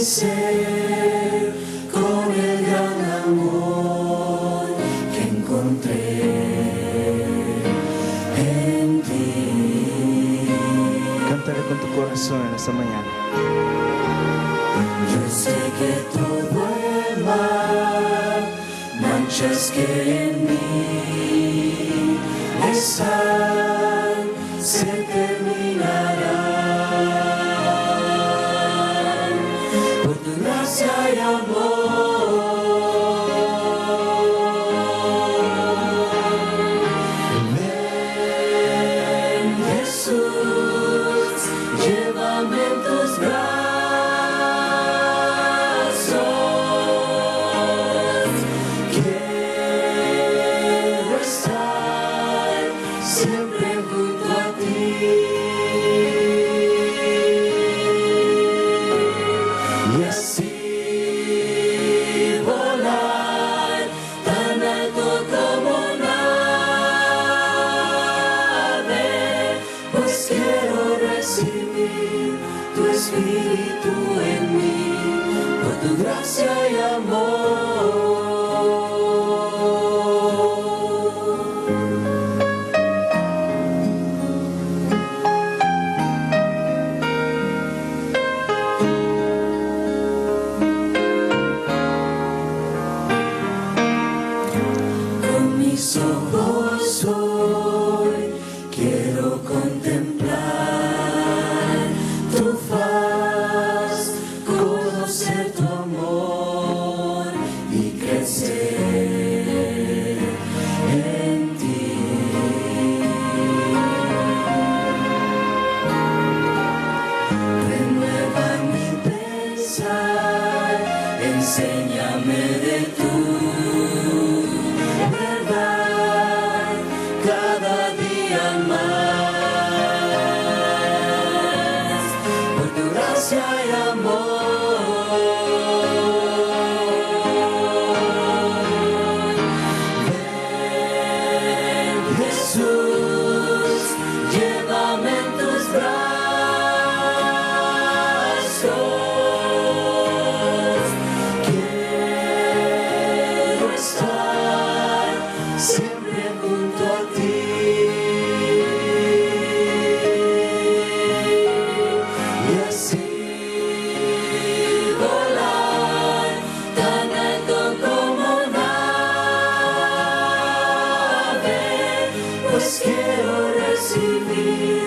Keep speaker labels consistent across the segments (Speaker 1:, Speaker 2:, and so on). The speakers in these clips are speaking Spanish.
Speaker 1: ser con el gran amor que encontré en ti.
Speaker 2: Cántale con tu corazón en esta mañana.
Speaker 1: Yo sé que todo el mal, manchas que en mí están, se terminarán por tu gracia y amor. Ven, Jesús, llévame en tus brazos. Quiero estar siempre junto a ti. Y así volar tan alto como un ave, pues quiero recibir tu espíritu en mí, por tu gracia y amor. Con mis ojos hoy quiero contemplar tu faz, conocer tu amor y crecer en ti. Renueva mi pensar, enséñame de tu verdad cada día más, por tu gracia y amor. Ven, Jesús, llévame en tus brazos. Quiero estar siempre junto a ti. Y así volar tan alto como un ave, pues quiero recibir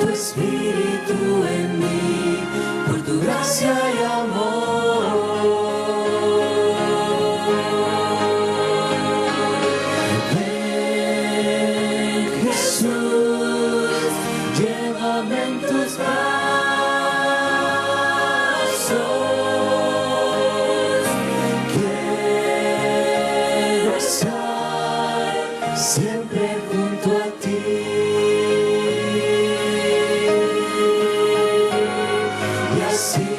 Speaker 1: tu espíritu en mí, por tu gracia y amor. Ven, Jesús, llévame en tus brazos. Quiero estar siempre junto a ti. Y así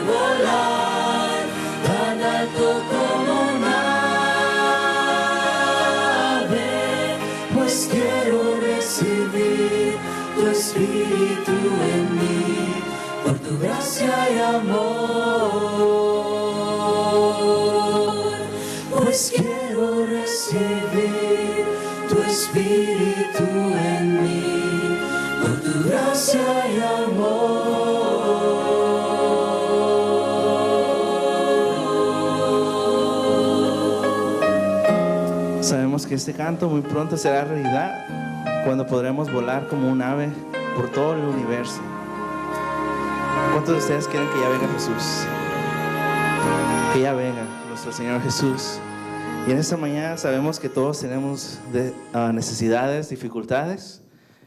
Speaker 1: volar tan alto como un ave, pues quiero recibir tu espíritu en mí, por tu gracia y amor. Pues quiero recibir tu espíritu en mí, por tu gracia y amor.
Speaker 2: Sabemos que este canto muy pronto será realidad, cuando podremos volar como un ave por todo el universo. ¿Cuántos de ustedes quieren que ya venga Jesús? Que ya venga nuestro Señor Jesús. Y en esta mañana sabemos que todos tenemos necesidades, dificultades,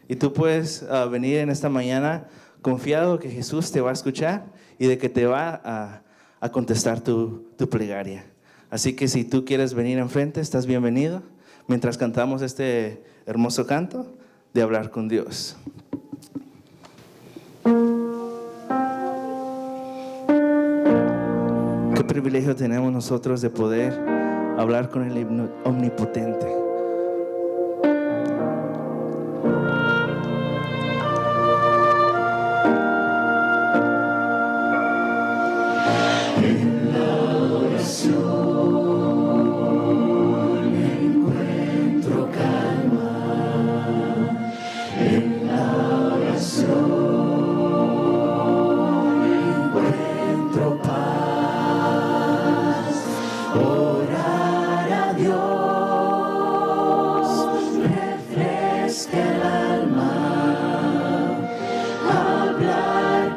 Speaker 2: y tú puedes venir en esta mañana confiado que Jesús te va a escuchar y de que te va a contestar tu plegaria. Así que si tú quieres venir enfrente, estás bienvenido mientras cantamos este hermoso canto de hablar con Dios. Qué privilegio tenemos nosotros de poder hablar con el Omnipotente.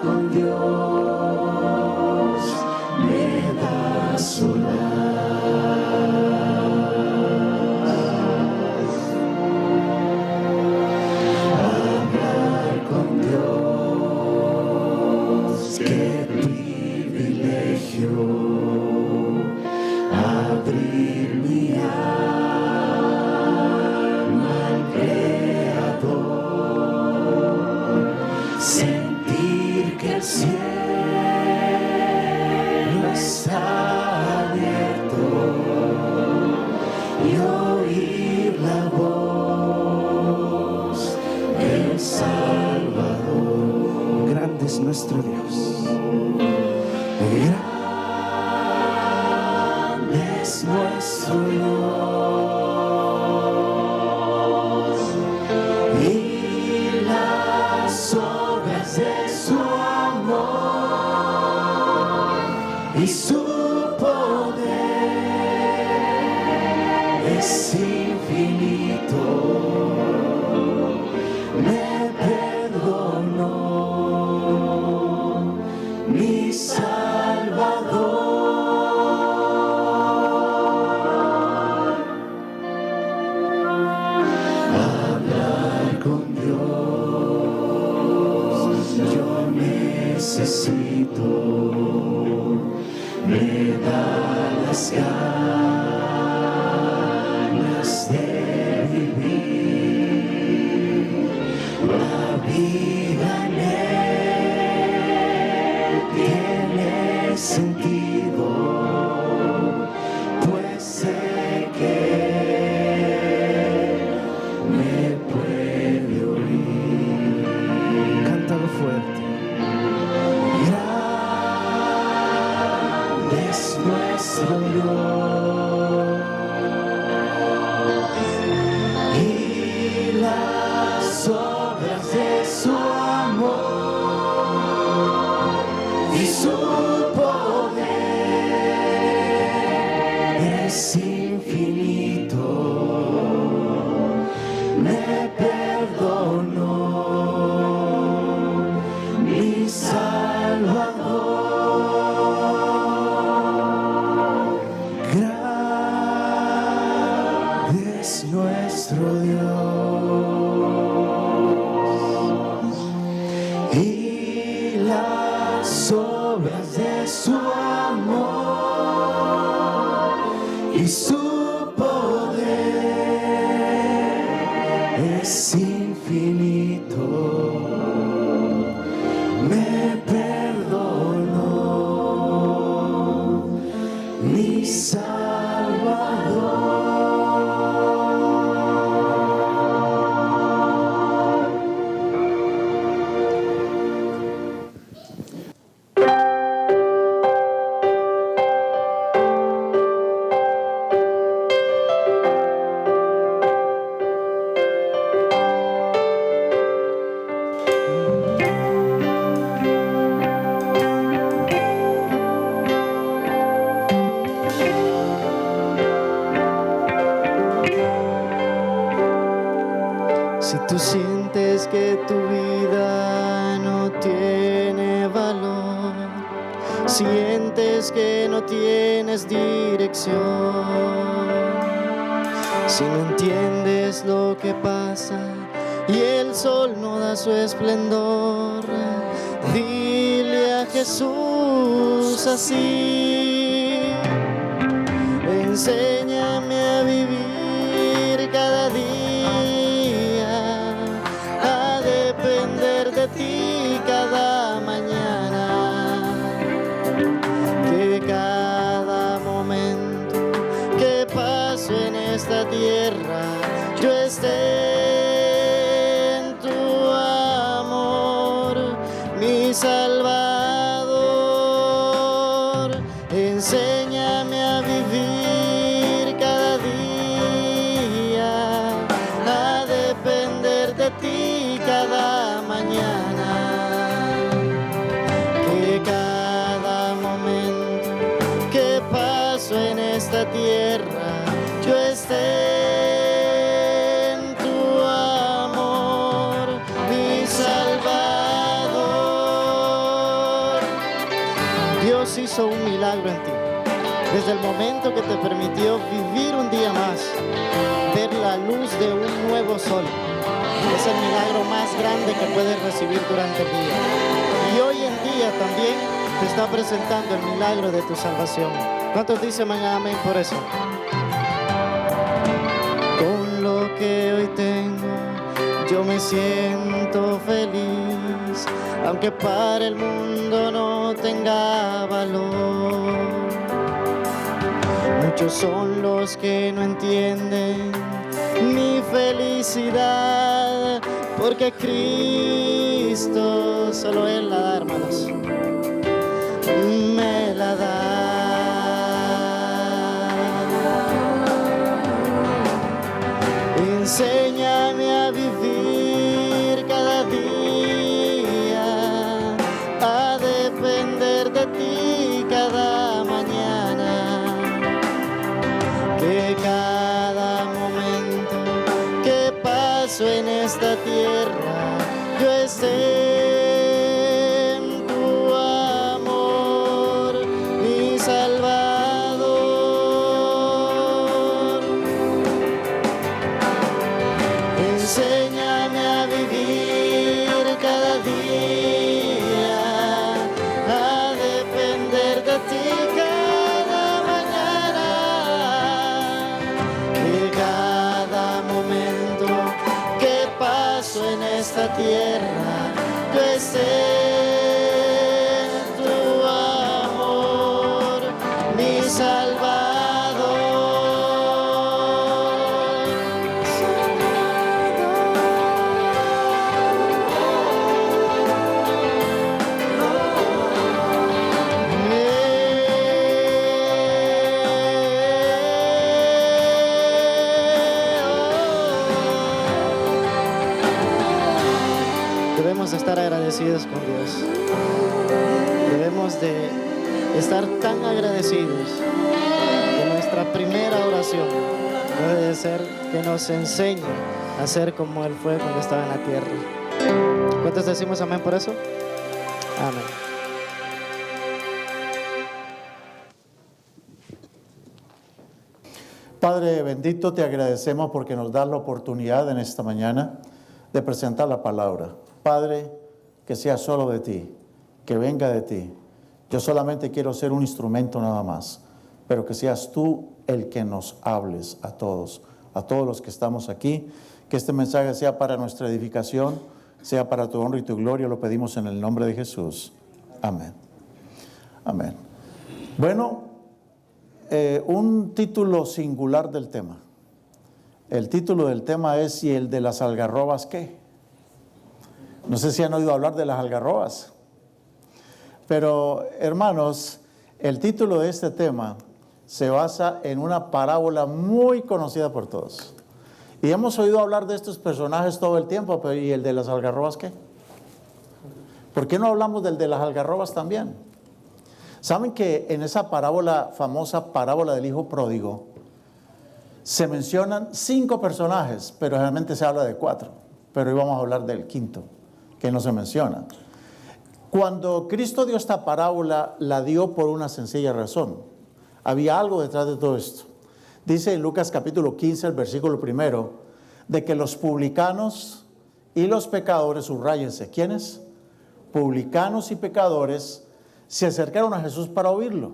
Speaker 1: con Dios me da hablar con Dios, qué privilegio, abrir mi alma al Creador, sentir que el cielo está abierto y oír la voz del Salvador.
Speaker 2: Grande es nuestro Dios.
Speaker 1: Grande es nuestro Dios y las obras de su amor y su poder es infinito. Me perdonó mi Salvador. Hablar con Dios yo necesito, me da las ganas de vivir la vida en él tiene sentido, pues sé que me puede oír.
Speaker 2: Cántalo fuerte.
Speaker 1: Grande es nuestro Dios y las obras de su amor y su poder es infinito. Me perdonó mi Salvador. Grande es nuestro Dios y las obras de su amor y su poder es infinito. Me perdonó mi Salvador.
Speaker 3: Si tú sientes que tu vida no tiene valor, sientes que no tienes dirección, si no entiendes lo que pasa y el sol no da su esplendor, dile a Jesús así: enséñame a vivir cada día, a depender de ti cada mañana, que cada momento que paso en esta tierra yo esté en tu amor, mi Salvador. Enséñame a vivir cada día, a depender de ti cada mañana, que cada momento que paso en esta tierra yo esté en tu amor, mi Salvador. Dios hizo un milagro en ti. Desde el momento que te permitió vivir un día más, ver la luz de un nuevo sol. Es el milagro más grande que puedes recibir durante el día. Y hoy en día también te está presentando el milagro de tu salvación. ¿Cuántos dicen amén por eso? Con lo que hoy tengo, yo me siento feliz, aunque para el mundo no tenga valor. Muchos son los que no entienden mi felicidad, porque Cristo, solo Él la da, hermanos, me la da. Enséñame a vivir cada día, a depender de ti cada mañana, que cada momento que paso en esta tierra yo esté en tu amor, mi Salvador. Enséñame a vivir cada día, a depender de ti cada mañana, que cada momento que paso en esta tierra yo esté en tu amor, mi Salvador. Debemos de estar agradecidos con Dios. Debemos de estar tan agradecidos que nuestra primera oración debe de ser que nos enseñe a ser como Él fue cuando estaba en la tierra. ¿Cuántos decimos amén por eso? Amén.
Speaker 4: Padre bendito, te agradecemos porque nos das la oportunidad en esta mañana de presentar la palabra. Padre, que sea solo de ti, que venga de ti. Yo solamente quiero ser un instrumento nada más, pero que seas tú el que nos hables a todos los que estamos aquí. Que este mensaje sea para nuestra edificación, sea para tu honra y tu gloria. Lo pedimos en el nombre de Jesús. Amén. Amén. Bueno, un título singular del tema. El título del tema es ¿y el de las algarrobas qué? No sé si han oído hablar de las algarrobas. Pero, hermanos, el título de este tema se basa en una parábola muy conocida por todos. Y hemos oído hablar de estos personajes todo el tiempo, pero ¿y el de las algarrobas qué? ¿Por qué no hablamos del de las algarrobas también? ¿Saben que en esa parábola, famosa parábola del hijo pródigo, se mencionan 5 personajes, pero realmente se habla de 4? Pero hoy vamos a hablar del quinto, que no se menciona. Cuando Cristo dio esta parábola, la dio por una sencilla razón. Había algo detrás de todo esto. Dice en Lucas capítulo 15, el versículo 1, de que los publicanos y los pecadores, subrayense, ¿quiénes? Publicanos y pecadores se acercaron a Jesús para oírlo.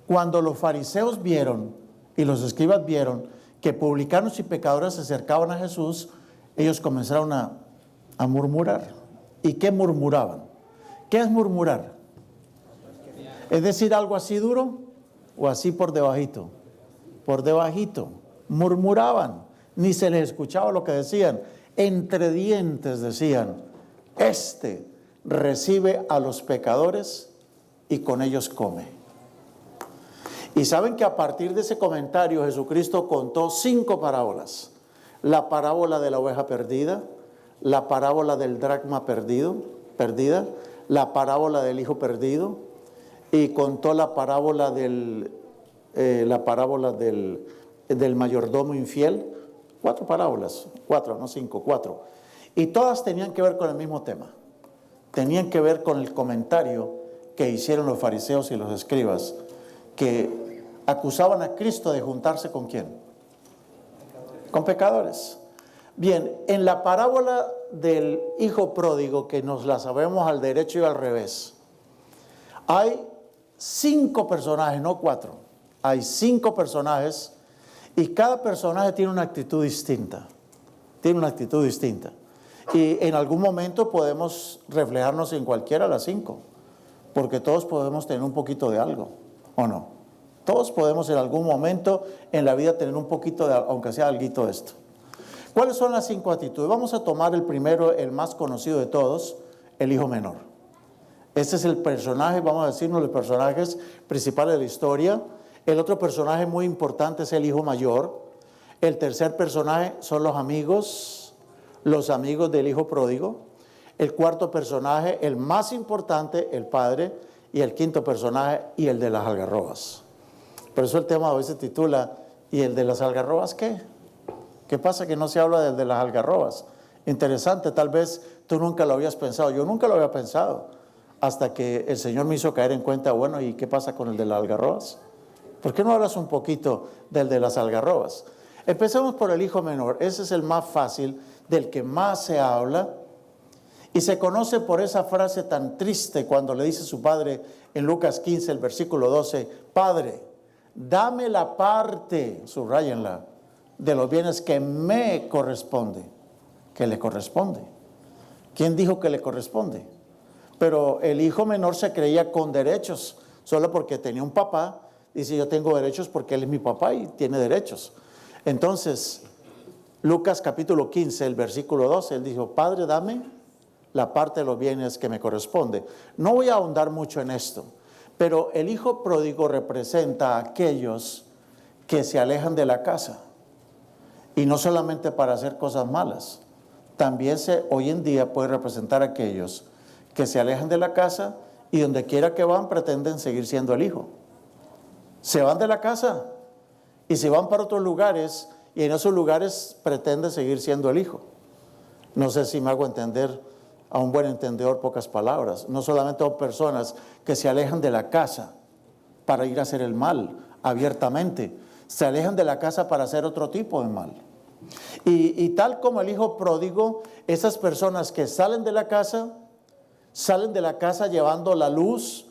Speaker 4: Cuando los fariseos vieron y los escribas vieron que publicanos y pecadores se acercaban a Jesús, ellos comenzaron a murmurar. ¿Y qué murmuraban? ¿Qué es murmurar? ¿Es decir algo así duro o así por debajito? Por debajito. Murmuraban. Ni se les escuchaba lo que decían. Entre dientes decían, este recibe a los pecadores y con ellos come. Y saben que a partir de ese comentario Jesucristo contó 5 parábolas. La parábola de la oveja perdida, la parábola del dracma perdida, la parábola del hijo perdido, y contó la parábola del mayordomo infiel. 4 parábolas, 4, no 5, 4. Y todas tenían que ver con el mismo tema. Tenían que ver con el comentario que hicieron los fariseos y los escribas, que acusaban a Cristo de juntarse ¿con quién? Con pecadores. Bien, en la parábola del hijo pródigo, que nos la sabemos al derecho y al revés, hay 5 personajes, no 4. Hay 5 personajes y cada personaje tiene una actitud distinta. Tiene una actitud distinta. Y en algún momento podemos reflejarnos en cualquiera de las 5, porque todos podemos tener un poquito de algo, ¿o no? Todos podemos en algún momento en la vida tener un poquito de, aunque sea alguito de esto. ¿Cuáles son las 5 actitudes? Vamos a tomar el primero, el más conocido de todos, el hijo menor. Este es el personaje, vamos a decirnos, los personajes principales de la historia. El otro personaje muy importante es el hijo mayor. El tercer personaje son los amigos del hijo pródigo. El cuarto personaje, el más importante, el padre. Y el quinto personaje, y el de las algarrobas. Por eso el tema a veces titula, ¿y el de las algarrobas qué? ¿Qué pasa que no se habla del de las algarrobas? Interesante, tal vez tú nunca lo habías pensado. Yo nunca lo había pensado, hasta que el Señor me hizo caer en cuenta, bueno, ¿y qué pasa con el de las algarrobas? ¿Por qué no hablas un poquito del de las algarrobas? Empecemos por el hijo menor. Ese es el más fácil, del que más se habla. Y se conoce por esa frase tan triste cuando le dice su padre en Lucas 15, el versículo 12, Padre, dame la parte, subráyenla, de los bienes que me corresponde. Que le corresponde. ¿Quién dijo que le corresponde? Pero el hijo menor se creía con derechos, solo porque tenía un papá. Dice, yo tengo derechos porque él es mi papá y tiene derechos. Entonces, Lucas capítulo 15, el versículo 12, él dijo, Padre, dame la parte de los bienes que me corresponde. No voy a ahondar mucho en esto, pero el hijo pródigo representa a aquellos que se alejan de la casa. Y no solamente para hacer cosas malas, también hoy en día puede representar a aquellos que se alejan de la casa y donde quiera que van pretenden seguir siendo el hijo. Se van de la casa y se van para otros lugares y en esos lugares pretenden seguir siendo el hijo. No sé si me hago entender a un buen entendedor pocas palabras. No solamente son personas que se alejan de la casa para ir a hacer el mal abiertamente, se alejan de la casa para hacer otro tipo de mal. Y tal como el hijo pródigo, esas personas que salen de la casa llevando la luz,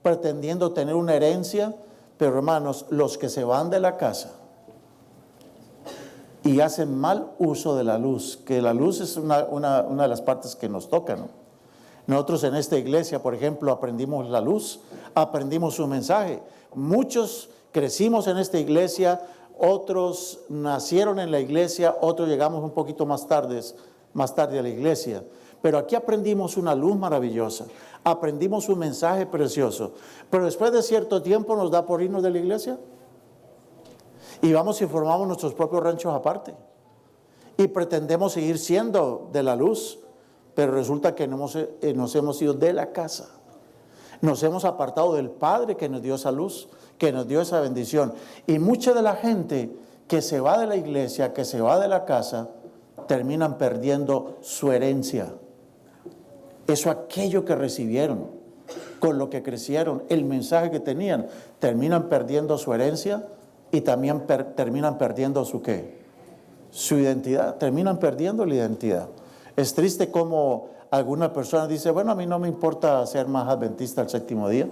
Speaker 4: pretendiendo tener una herencia, pero hermanos, los que se van de la casa y hacen mal uso de la luz, que la luz es una de las partes que nos tocan, ¿no? Nosotros en esta iglesia, por ejemplo, aprendimos la luz, aprendimos su mensaje. Muchos crecimos en esta iglesia, otros nacieron en la iglesia, otros llegamos un poquito más tarde a la iglesia. Pero aquí aprendimos una luz maravillosa, aprendimos un mensaje precioso. Pero después de cierto tiempo nos da por irnos de la iglesia. Y vamos y formamos nuestros propios ranchos aparte. Y pretendemos seguir siendo de la luz, pero resulta que nos hemos ido de la casa. Nos hemos apartado del Padre que nos dio esa luz, que nos dio esa bendición. Y mucha de la gente que se va de la iglesia, que se va de la casa, terminan perdiendo su herencia. Eso, aquello que recibieron, con lo que crecieron, el mensaje que tenían, terminan perdiendo su herencia y también terminan perdiendo su ¿qué? Su identidad, terminan perdiendo la identidad. Es triste como alguna persona dice, bueno, a mí no me importa ser más adventista el séptimo día.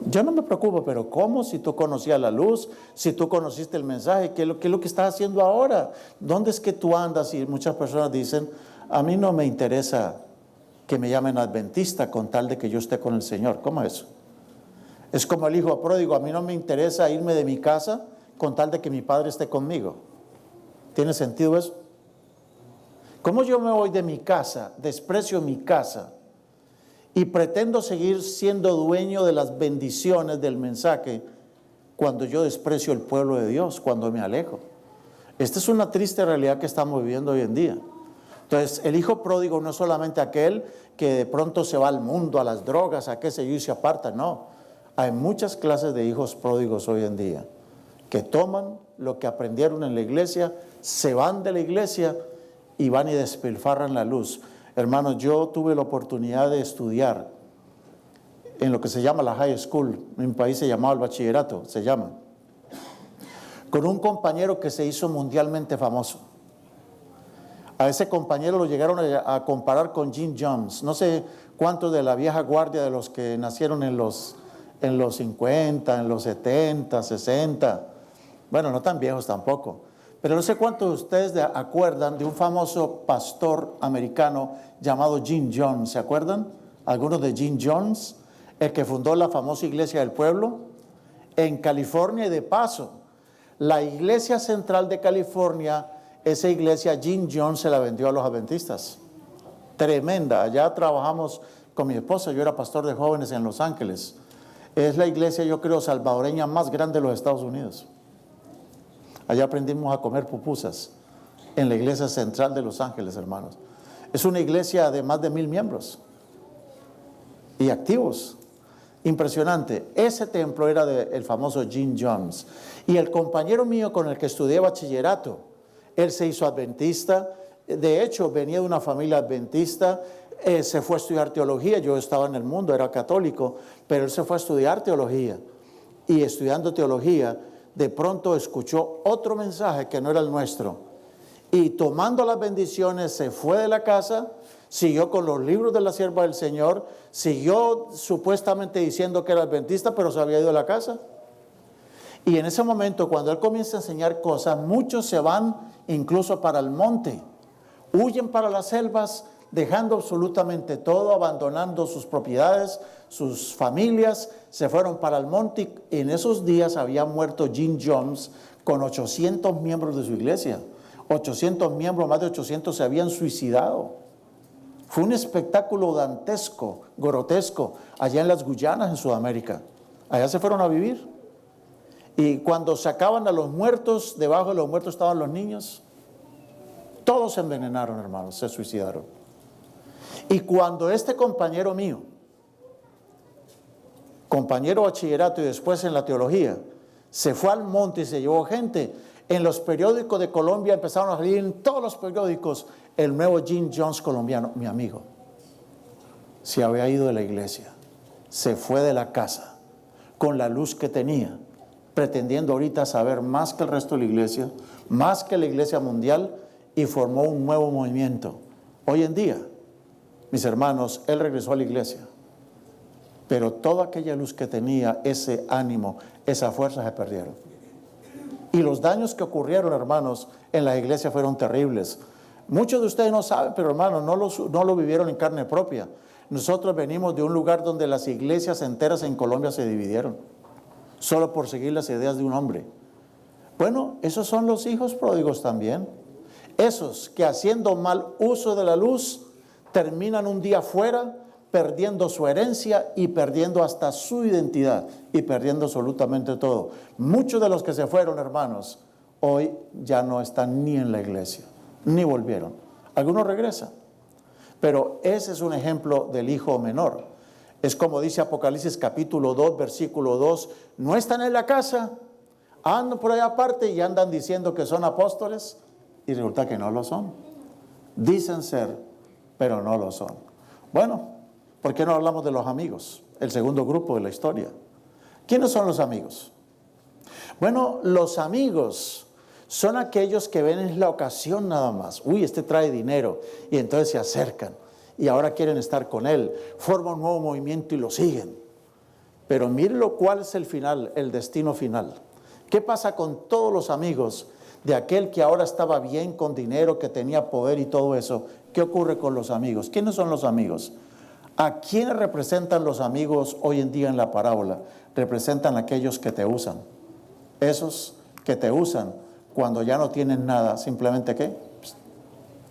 Speaker 4: Yo no me preocupo, pero ¿cómo? Si tú conocías la luz, si tú conociste el mensaje, ¿qué es lo que estás haciendo ahora? ¿Dónde es que tú andas? Y muchas personas dicen, a mí no me interesa que me llamen adventista con tal de que yo esté con el Señor. ¿Cómo es eso? Es como el hijo pródigo, a mí no me interesa irme de mi casa con tal de que mi padre esté conmigo. ¿Tiene sentido eso? ¿Cómo yo me voy de mi casa, desprecio mi casa y pretendo seguir siendo dueño de las bendiciones del mensaje cuando yo desprecio el pueblo de Dios, cuando me alejo? Esta es una triste realidad que estamos viviendo hoy en día. Entonces, el hijo pródigo no es solamente aquel que de pronto se va al mundo, a las drogas, a qué sé yo, y se aparta. No, hay muchas clases de hijos pródigos hoy en día que toman lo que aprendieron en la iglesia, se van de la iglesia y van y despilfarran la luz. Hermanos, yo tuve la oportunidad de estudiar en lo que se llama la high school, en mi país se llamaba el bachillerato, se llama, con un compañero que se hizo mundialmente famoso. A ese compañero lo llegaron a comparar con Jim Jones. No sé cuántos de la vieja guardia, de los que nacieron en los 50, en los 70, 60, bueno, no tan viejos tampoco, pero no sé cuántos de ustedes acuerdan de un famoso pastor americano llamado Jim Jones. ¿Se acuerdan? ¿Algunos de Jim Jones? El que fundó la famosa Iglesia del Pueblo en California. Y de paso, la Iglesia Central de California, esa iglesia Jim Jones se la vendió a los adventistas. Tremenda. Allá trabajamos con mi esposa, yo era pastor de jóvenes en Los Ángeles. Es la iglesia, yo creo, salvadoreña más grande de los Estados Unidos. Allá aprendimos a comer pupusas en la iglesia central de Los Ángeles, hermanos. Es una iglesia de más de 1,000 miembros y activos. Impresionante. Ese templo era del famoso Jim Jones. Y el compañero mío con el que estudié bachillerato, él se hizo adventista. De hecho, venía de una familia adventista. Se fue a estudiar teología. Yo estaba en el mundo, era católico, pero él se fue a estudiar teología. Y estudiando teología, de pronto escuchó otro mensaje que no era el nuestro. Y tomando las bendiciones, se fue de la casa, siguió con los libros de la sierva del Señor, siguió supuestamente diciendo que era adventista, pero se había ido de la casa. Y en ese momento, cuando él comienza a enseñar cosas, muchos se van incluso para el monte, huyen para las selvas, dejando absolutamente todo, abandonando sus propiedades, sus familias, se fueron para el monte. Y en esos días había muerto Jim Jones con 800 miembros de su iglesia. 800 miembros, más de 800 se habían suicidado. Fue un espectáculo dantesco, grotesco, allá en las Guyanas, en Sudamérica. Allá se fueron a vivir. Y cuando sacaban a los muertos, debajo de los muertos estaban los niños. Todos se envenenaron, hermanos, se suicidaron. Y cuando este compañero mío, compañero de bachillerato y después en la teología, se fue al monte y se llevó gente, en los periódicos de Colombia empezaron a salir en todos los periódicos el nuevo Jim Jones colombiano. Mi amigo se había ido de la iglesia, se fue de la casa con la luz que tenía, pretendiendo ahorita saber más que el resto de la iglesia, más que la iglesia mundial, y formó un nuevo movimiento. Hoy en día, mis hermanos, él regresó a la iglesia, pero toda aquella luz que tenía, ese ánimo, esa fuerza se perdieron. Y los daños que ocurrieron, hermanos, en la iglesia fueron terribles. Muchos de ustedes no saben, pero hermanos, no lo vivieron en carne propia. Nosotros venimos de un lugar donde las iglesias enteras en Colombia se dividieron, solo por seguir las ideas de un hombre. Bueno, esos son los hijos pródigos también. Esos que haciendo mal uso de la luz, terminan un día fuera, perdiendo su herencia y perdiendo hasta su identidad y perdiendo absolutamente todo. Muchos de los que se fueron, hermanos, hoy ya no están ni en la iglesia, ni volvieron. Algunos regresan, pero ese es un ejemplo del hijo menor. Es como dice Apocalipsis capítulo 2, versículo 2, no están en la casa, andan por allá aparte y andan diciendo que son apóstoles y resulta que no lo son. Dicen ser, pero no lo son. Bueno, ¿por qué no hablamos de los amigos? El segundo grupo de la historia. ¿Quiénes son los amigos? Bueno, los amigos son aquellos que ven en la ocasión nada más. Uy, este trae dinero, y entonces se acercan y ahora quieren estar con él, forman un nuevo movimiento y lo siguen. Pero miren cuál es el final, el destino final. ¿Qué pasa con todos los amigos de aquel que ahora estaba bien con dinero, que tenía poder y todo eso? ¿Qué ocurre con los amigos? ¿Quiénes son los amigos? ¿A quiénes representan los amigos hoy en día en la parábola? Representan a aquellos que te usan. Esos que te usan cuando ya no tienen nada, simplemente ¿qué?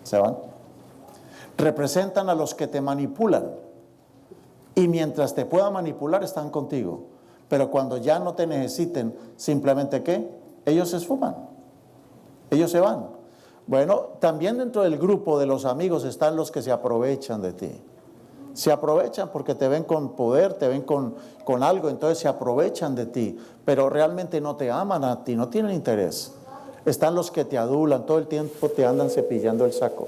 Speaker 4: Se van. Representan a los que te manipulan. Y mientras te puedan manipular, están contigo. Pero cuando ya no te necesiten, simplemente ¿qué? Ellos se esfuman. Ellos se van. Bueno, también dentro del grupo de los amigos están los que se aprovechan de ti. Se aprovechan porque te ven con poder, te ven con algo, entonces se aprovechan de ti, pero realmente no te aman a ti, no tienen interés. Están los que te adulan, todo el tiempo te andan cepillando el saco.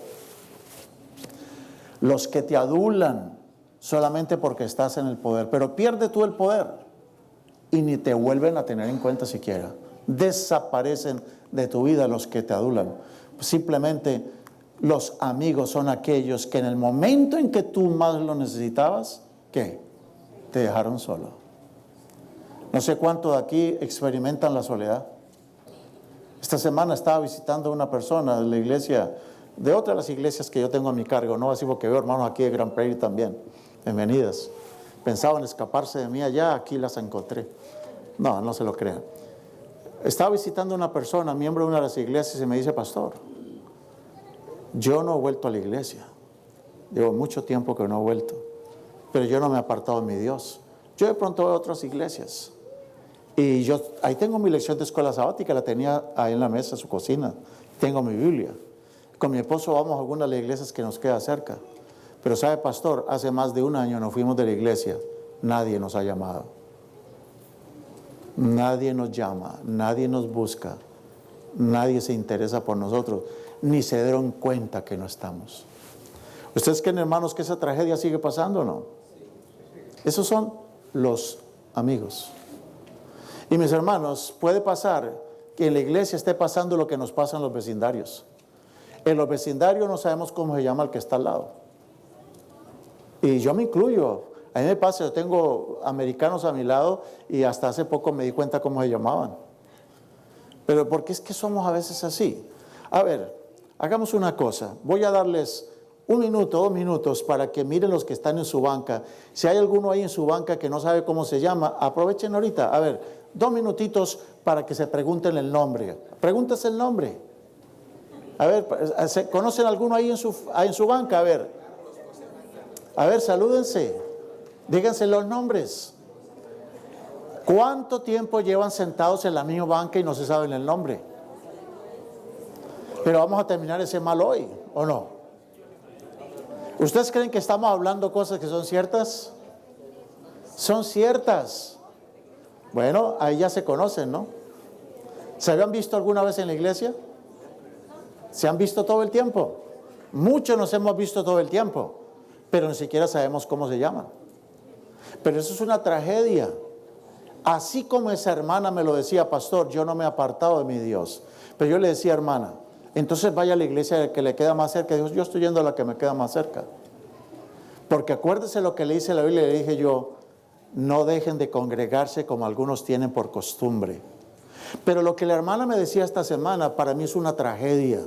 Speaker 4: Los que te adulan, solamente porque estás en el poder. Pero pierde tú el poder y ni te vuelven a tener en cuenta siquiera. Desaparecen de tu vida los que te adulan. Simplemente los amigos son aquellos que en el momento en que tú más lo necesitabas, ¿qué? Te dejaron solo. No sé cuántos de aquí experimentan la soledad. Esta semana estaba visitando a una persona de la iglesia, de otra de las iglesias que yo tengo a mi cargo, no así porque veo hermanos aquí de Grand Prairie también. Bienvenidas. Pensaban escaparse de mí allá, aquí las encontré. No, no se lo crean. Estaba visitando a una persona, miembro de una de las iglesias, y me dice: pastor, yo no he vuelto a la iglesia. Llevo mucho tiempo que no he vuelto, pero yo no me he apartado de mi Dios. Yo de pronto voy a otras iglesias. Y yo ahí tengo mi lección de escuela sabática, la tenía ahí en la mesa, en su cocina. Tengo mi Biblia. Con mi esposo vamos a algunas de las iglesias que nos queda cerca. Pero sabe, pastor, hace más de un año nos fuimos de la iglesia. Nadie nos ha llamado. Nadie nos llama, nadie nos busca, nadie se interesa por nosotros, ni se dieron cuenta que no estamos. ¿Ustedes creen, hermanos, que esa tragedia sigue pasando o no? Esos son los amigos. Y mis hermanos, puede pasar que en la iglesia esté pasando lo que nos pasa en los vecindarios. En los vecindarios no sabemos cómo se llama el que está al lado. Y yo me incluyo. A mí me pasa, yo tengo americanos a mi lado y hasta hace poco me di cuenta cómo se llamaban. Pero porque es que somos a veces así. A ver, hagamos una cosa. Voy a darles 1 minuto, 2 minutos para que miren los que están en su banca. Si hay alguno ahí en su banca que no sabe cómo se llama, aprovechen ahorita. A ver, 2 minutitos para que se pregunten el nombre. Pregúntese el nombre. A ver, ¿conocen alguno ahí en su banca? A ver, salúdense. Díganse los nombres. ¿Cuánto tiempo llevan sentados en la misma banca y no se saben el nombre? Pero vamos a terminar ese mal hoy, ¿o no? ¿Ustedes creen que estamos hablando cosas que son ciertas? Son ciertas. Bueno, ahí ya se conocen, ¿no? ¿Se habían visto alguna vez en la iglesia? ¿Se han visto todo el tiempo? Muchos nos hemos visto todo el tiempo, pero ni siquiera sabemos cómo se llaman. Pero eso es una tragedia. Así como esa hermana me lo decía: pastor, yo no me he apartado de mi Dios. Pero yo le decía: hermana, entonces vaya a la iglesia que le queda más cerca. Dijo: yo estoy yendo a la que me queda más cerca. Porque acuérdese lo que le dice la Biblia. Le dije yo: no dejen de congregarse como algunos tienen por costumbre. Pero lo que la hermana me decía esta semana, para mí es una tragedia.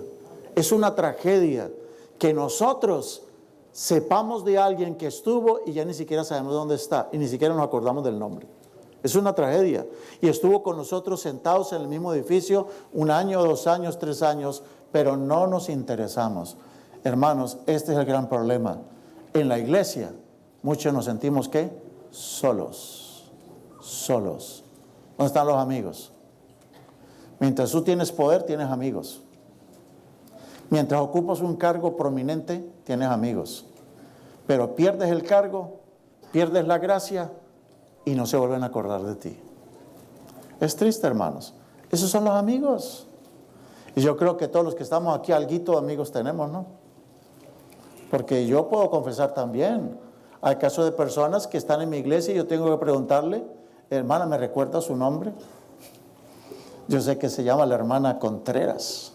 Speaker 4: Es una tragedia que nosotros sepamos de alguien que estuvo y ya ni siquiera sabemos dónde está y ni siquiera nos acordamos del nombre. Es una tragedia. Y estuvo con nosotros sentados en el mismo edificio 1 año, 2 años, 3 años, pero no nos interesamos. Hermanos, este es el gran problema. En la iglesia muchos nos sentimos ¿qué? Solos. Solos. ¿Dónde están los amigos? Mientras tú tienes poder, tienes amigos. Mientras ocupas un cargo prominente, tienes amigos. Pero pierdes el cargo, pierdes la gracia y no se vuelven a acordar de ti. Es triste, hermanos. Esos son los amigos. Y yo creo que todos los que estamos aquí, alguito de amigos tenemos, ¿no? Porque yo puedo confesar también. Hay casos de personas que están en mi iglesia y yo tengo que preguntarle: hermana, ¿me recuerda su nombre? Yo sé que se llama la hermana Contreras,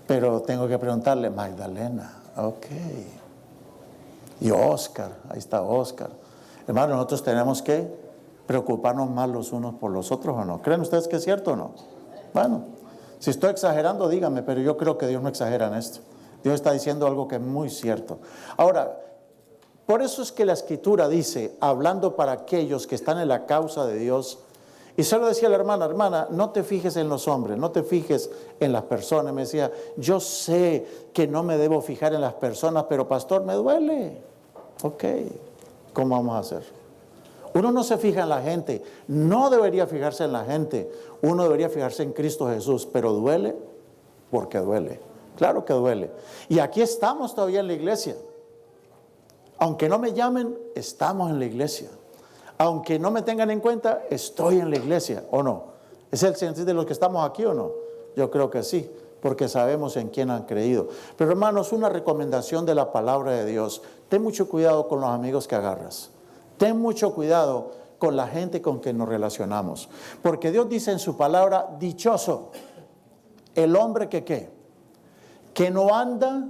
Speaker 4: pero tengo que preguntarle: Magdalena, ok. Y Oscar, ahí está Oscar. Hermano, nosotros tenemos que preocuparnos más los unos por los otros, ¿o no? ¿Creen ustedes que es cierto o no? Bueno, si estoy exagerando, díganme, pero yo creo que Dios no exagera en esto. Dios está diciendo algo que es muy cierto. Ahora, por eso es que la Escritura dice, hablando para aquellos que están en la causa de Dios, y se lo decía a la hermana, no te fijes en los hombres, no te fijes en las personas. Me decía: yo sé que no me debo fijar en las personas, pero pastor, me duele. Ok, ¿cómo vamos a hacer? Uno no se fija en la gente, no debería fijarse en la gente, uno debería fijarse en Cristo Jesús, pero duele porque duele, claro que duele. Y aquí estamos todavía en la iglesia. Aunque no me llamen, estamos en la iglesia. Aunque no me tengan en cuenta, estoy en la iglesia, ¿o no? ¿Es el sentido de los que estamos aquí o no? Yo creo que sí. porque sabemos en quién han creído. Pero hermanos, una recomendación de la palabra de Dios: ten mucho cuidado con los amigos que agarras. Ten mucho cuidado con la gente con quien nos relacionamos. Porque Dios dice en su palabra: dichoso el hombre que ¿qué? Que no anda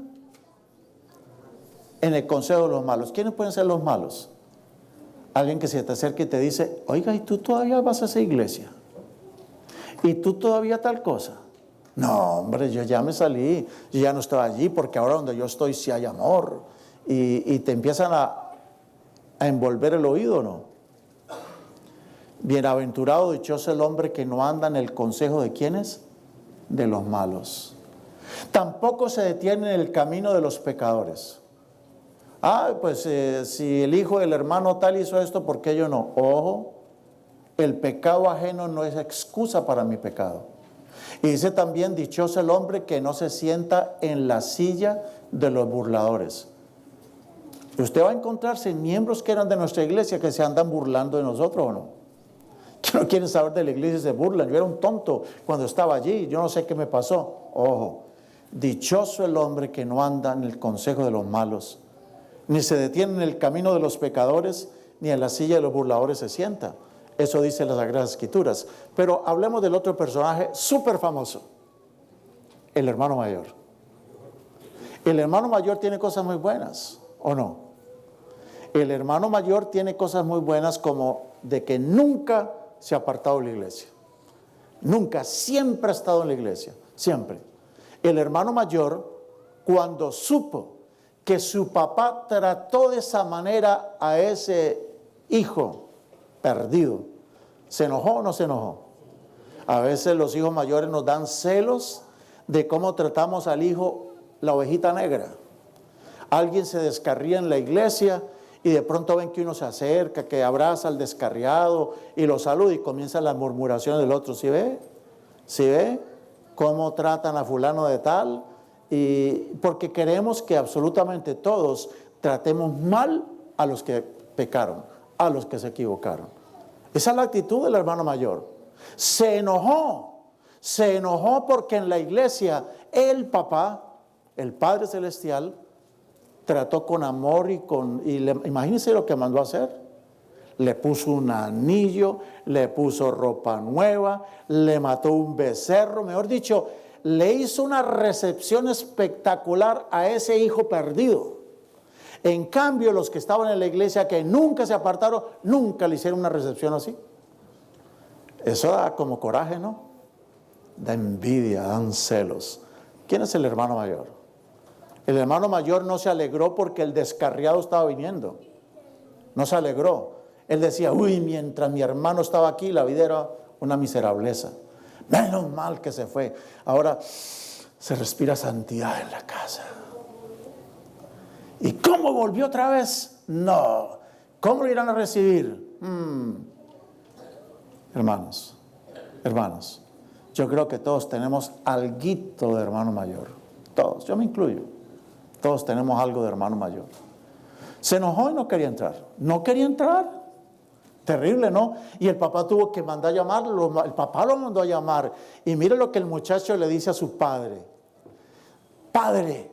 Speaker 4: en el consejo de los malos. ¿Quiénes pueden ser los malos? Alguien que se te acerca y te dice: oiga, ¿y tú todavía vas a esa iglesia? ¿Y tú todavía tal cosa? No, hombre, yo ya me salí, yo ya no estoy allí, porque ahora donde yo estoy sí hay amor. Y te empiezan a envolver el oído, ¿no? Bienaventurado, dichoso el hombre que no anda en el consejo de ¿quiénes? De los malos. Tampoco se detiene en el camino de los pecadores. Pues si el hijo del hermano tal hizo esto, ¿por qué yo no? Ojo, el pecado ajeno no es excusa para mi pecado. Y dice también: dichoso el hombre que no se sienta en la silla de los burladores. Usted va a encontrarse miembros que eran de nuestra iglesia que se andan burlando de nosotros, ¿o no? Que no quieren saber de la iglesia y se burlan. Yo era un tonto cuando estaba allí, yo no sé qué me pasó. Ojo, dichoso el hombre que no anda en el consejo de los malos, ni se detiene en el camino de los pecadores, ni en la silla de los burladores se sienta. Eso dice las Sagradas Escrituras. Pero hablemos del otro personaje súper famoso: el hermano mayor. El hermano mayor tiene cosas muy buenas, ¿o no? El hermano mayor tiene cosas muy buenas, como de que nunca se ha apartado de la iglesia. Nunca, siempre ha estado en la iglesia, siempre. El hermano mayor, cuando supo que su papá trató de esa manera a ese hijo perdido, ¿se enojó o no se enojó? A veces los hijos mayores nos dan celos de cómo tratamos al hijo, la ovejita negra. Alguien se descarría en la iglesia y de pronto ven que uno se acerca, que abraza al descarriado y lo saluda, y comienzan las murmuraciones del otro. ¿Sí ve? ¿Sí ve cómo tratan a fulano de tal? Y porque queremos que absolutamente todos tratemos mal a los que pecaron, a los que se equivocaron. Esa es la actitud del hermano mayor. Se enojó porque en la iglesia el papá, el Padre Celestial, trató con amor imagínense lo que mandó a hacer. Le puso un anillo, le puso ropa nueva, le mató un becerro, mejor dicho, le hizo una recepción espectacular a ese hijo perdido. En cambio, los que estaban en la iglesia, que nunca se apartaron, nunca le hicieron una recepción así. Eso da como coraje, ¿no? Da envidia, dan celos. ¿Quién es el hermano mayor? El hermano mayor no se alegró porque el descarriado estaba viniendo. No se alegró. Él decía: uy, mientras mi hermano estaba aquí, la vida era una miserableza. Menos mal que se fue. Ahora se respira santidad en la casa. ¿Y cómo volvió otra vez? No. ¿Cómo lo irán a recibir? Hermanos, yo creo que todos tenemos alguito de hermano mayor. Todos, yo me incluyo. Todos tenemos algo de hermano mayor. Se enojó y no quería entrar. No quería entrar. Terrible, ¿no? Y el papá tuvo que mandar a llamarlo. El papá lo mandó a llamar. Y mire lo que el muchacho le dice a su padre: Padre,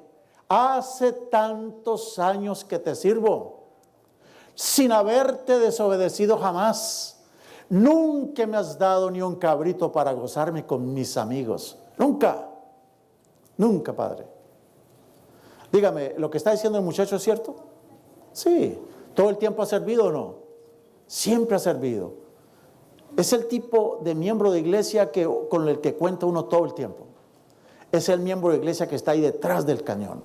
Speaker 4: hace tantos años que te sirvo, sin haberte desobedecido jamás. Nunca me has dado ni un cabrito para gozarme con mis amigos. Nunca. Nunca, padre. Dígame, ¿lo que está diciendo el muchacho es cierto? Sí. ¿Todo el tiempo ha servido o no? Siempre ha servido. Es el tipo de miembro de iglesia con el que cuenta uno todo el tiempo. Es el miembro de iglesia que está ahí detrás del cañón.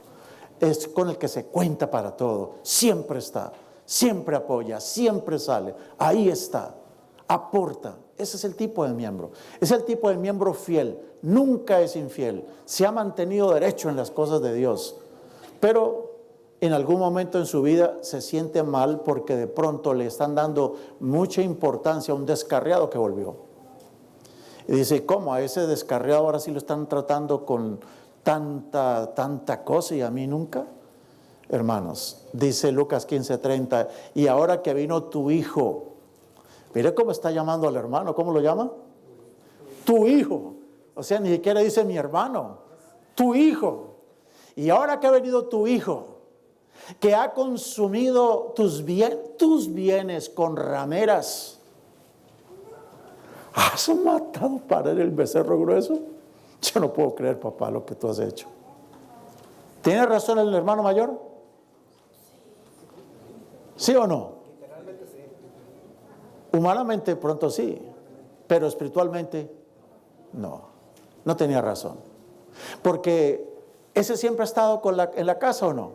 Speaker 4: Es con el que se cuenta para todo. Siempre está, siempre apoya, siempre sale. Ahí está, aporta. Ese es el tipo de miembro. Es el tipo de miembro fiel. Nunca es infiel. Se ha mantenido derecho en las cosas de Dios. Pero en algún momento en su vida se siente mal porque de pronto le están dando mucha importancia a un descarriado que volvió. Y dice: ¿cómo? A ese descarriado ahora sí lo están tratando con tanta cosa y a mí nunca. Hermanos, dice Lucas 15:30, y ahora que vino tu hijo. Mire cómo está llamando al hermano. ¿Cómo lo llama? Tu hijo. O sea, ni siquiera dice mi hermano. tu hijo. Y ahora que ha venido tu hijo, que ha consumido tus bienes con rameras, ¿has matado para él el becerro grueso? Yo no puedo creer, papá, lo que tú has hecho. ¿Tiene razón el hermano mayor? ¿Sí o no? Humanamente pronto sí, pero espiritualmente no tenía razón. Porque ese siempre ha estado en la casa, ¿o no?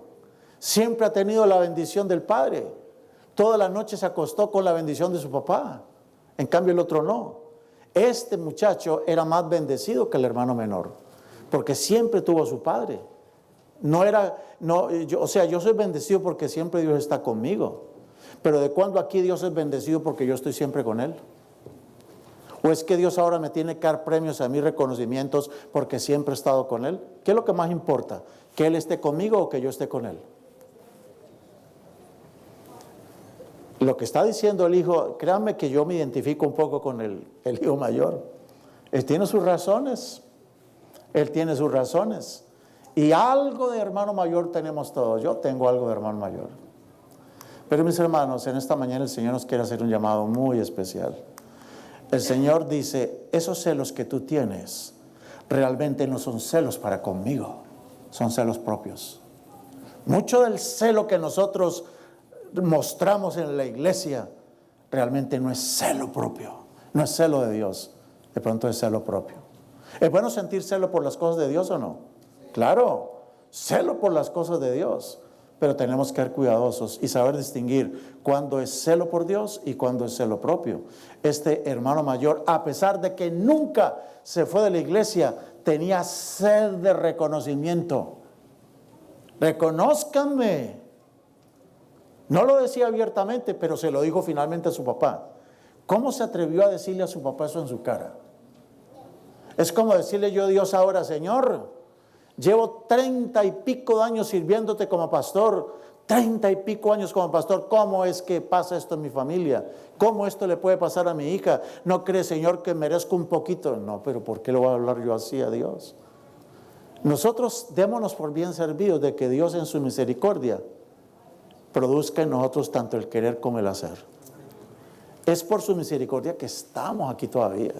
Speaker 4: Siempre ha tenido la bendición del padre. Toda la noche se acostó con la bendición de su papá. En cambio el otro no. Este muchacho era más bendecido que el hermano menor, porque siempre tuvo a su padre. Yo soy bendecido porque siempre Dios está conmigo. Pero ¿de cuándo aquí Dios es bendecido porque yo estoy siempre con Él? ¿O es que Dios ahora me tiene que dar premios a mí, reconocimientos, porque siempre he estado con Él? ¿Qué es lo que más importa? ¿Que Él esté conmigo o que yo esté con Él? Lo que está diciendo el hijo, créanme que yo me identifico un poco con el hijo mayor. Él tiene sus razones. Él tiene sus razones. Y algo de hermano mayor tenemos todos. Yo tengo algo de hermano mayor. Pero mis hermanos, en esta mañana el Señor nos quiere hacer un llamado muy especial. El Señor dice, esos celos que tú tienes realmente no son celos para conmigo, son celos propios. Mucho del celo que nosotros mostramos en la iglesia realmente no es celo propio, no es celo de Dios, de pronto es celo propio. ¿Es bueno sentir celo por las cosas de Dios o no? Claro, celo por las cosas de Dios, pero tenemos que ser cuidadosos y saber distinguir cuándo es celo por Dios y cuándo es celo propio. Este hermano mayor, a pesar de que nunca se fue de la iglesia, tenía sed de reconocimiento. Reconózcanme. No lo decía abiertamente, pero se lo dijo finalmente a su papá. ¿Cómo se atrevió a decirle a su papá eso en su cara? Es como decirle yo a Dios ahora, Señor, llevo 30 y pico de años sirviéndote como pastor, 30 y pico años como pastor. ¿Cómo es que pasa esto en mi familia? ¿Cómo esto le puede pasar a mi hija? ¿No cree, Señor, que merezco un poquito? No, pero ¿por qué le voy a hablar yo así a Dios? Nosotros démonos por bien servidos de que Dios en su misericordia produzca en nosotros tanto el querer como el hacer. Es por su misericordia que estamos aquí todavía.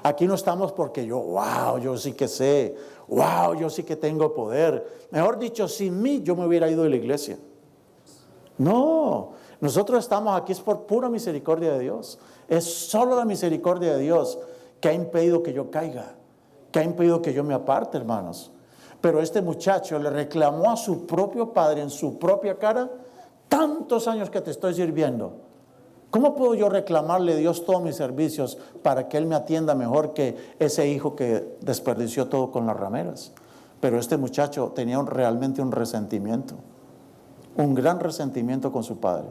Speaker 4: Aquí no estamos porque yo sí que sé, yo sí que tengo poder. Mejor dicho, sin mí yo me hubiera ido de la iglesia. No, nosotros estamos aquí es por pura misericordia de Dios. Es solo la misericordia de Dios que ha impedido que yo caiga, que ha impedido que yo me aparte, hermanos. Pero este muchacho le reclamó a su propio padre en su propia cara, tantos años que te estoy sirviendo. ¿Cómo puedo yo reclamarle a Dios todos mis servicios para que Él me atienda mejor que ese hijo que desperdició todo con las rameras? Pero este muchacho tenía realmente un resentimiento, un gran resentimiento con su padre.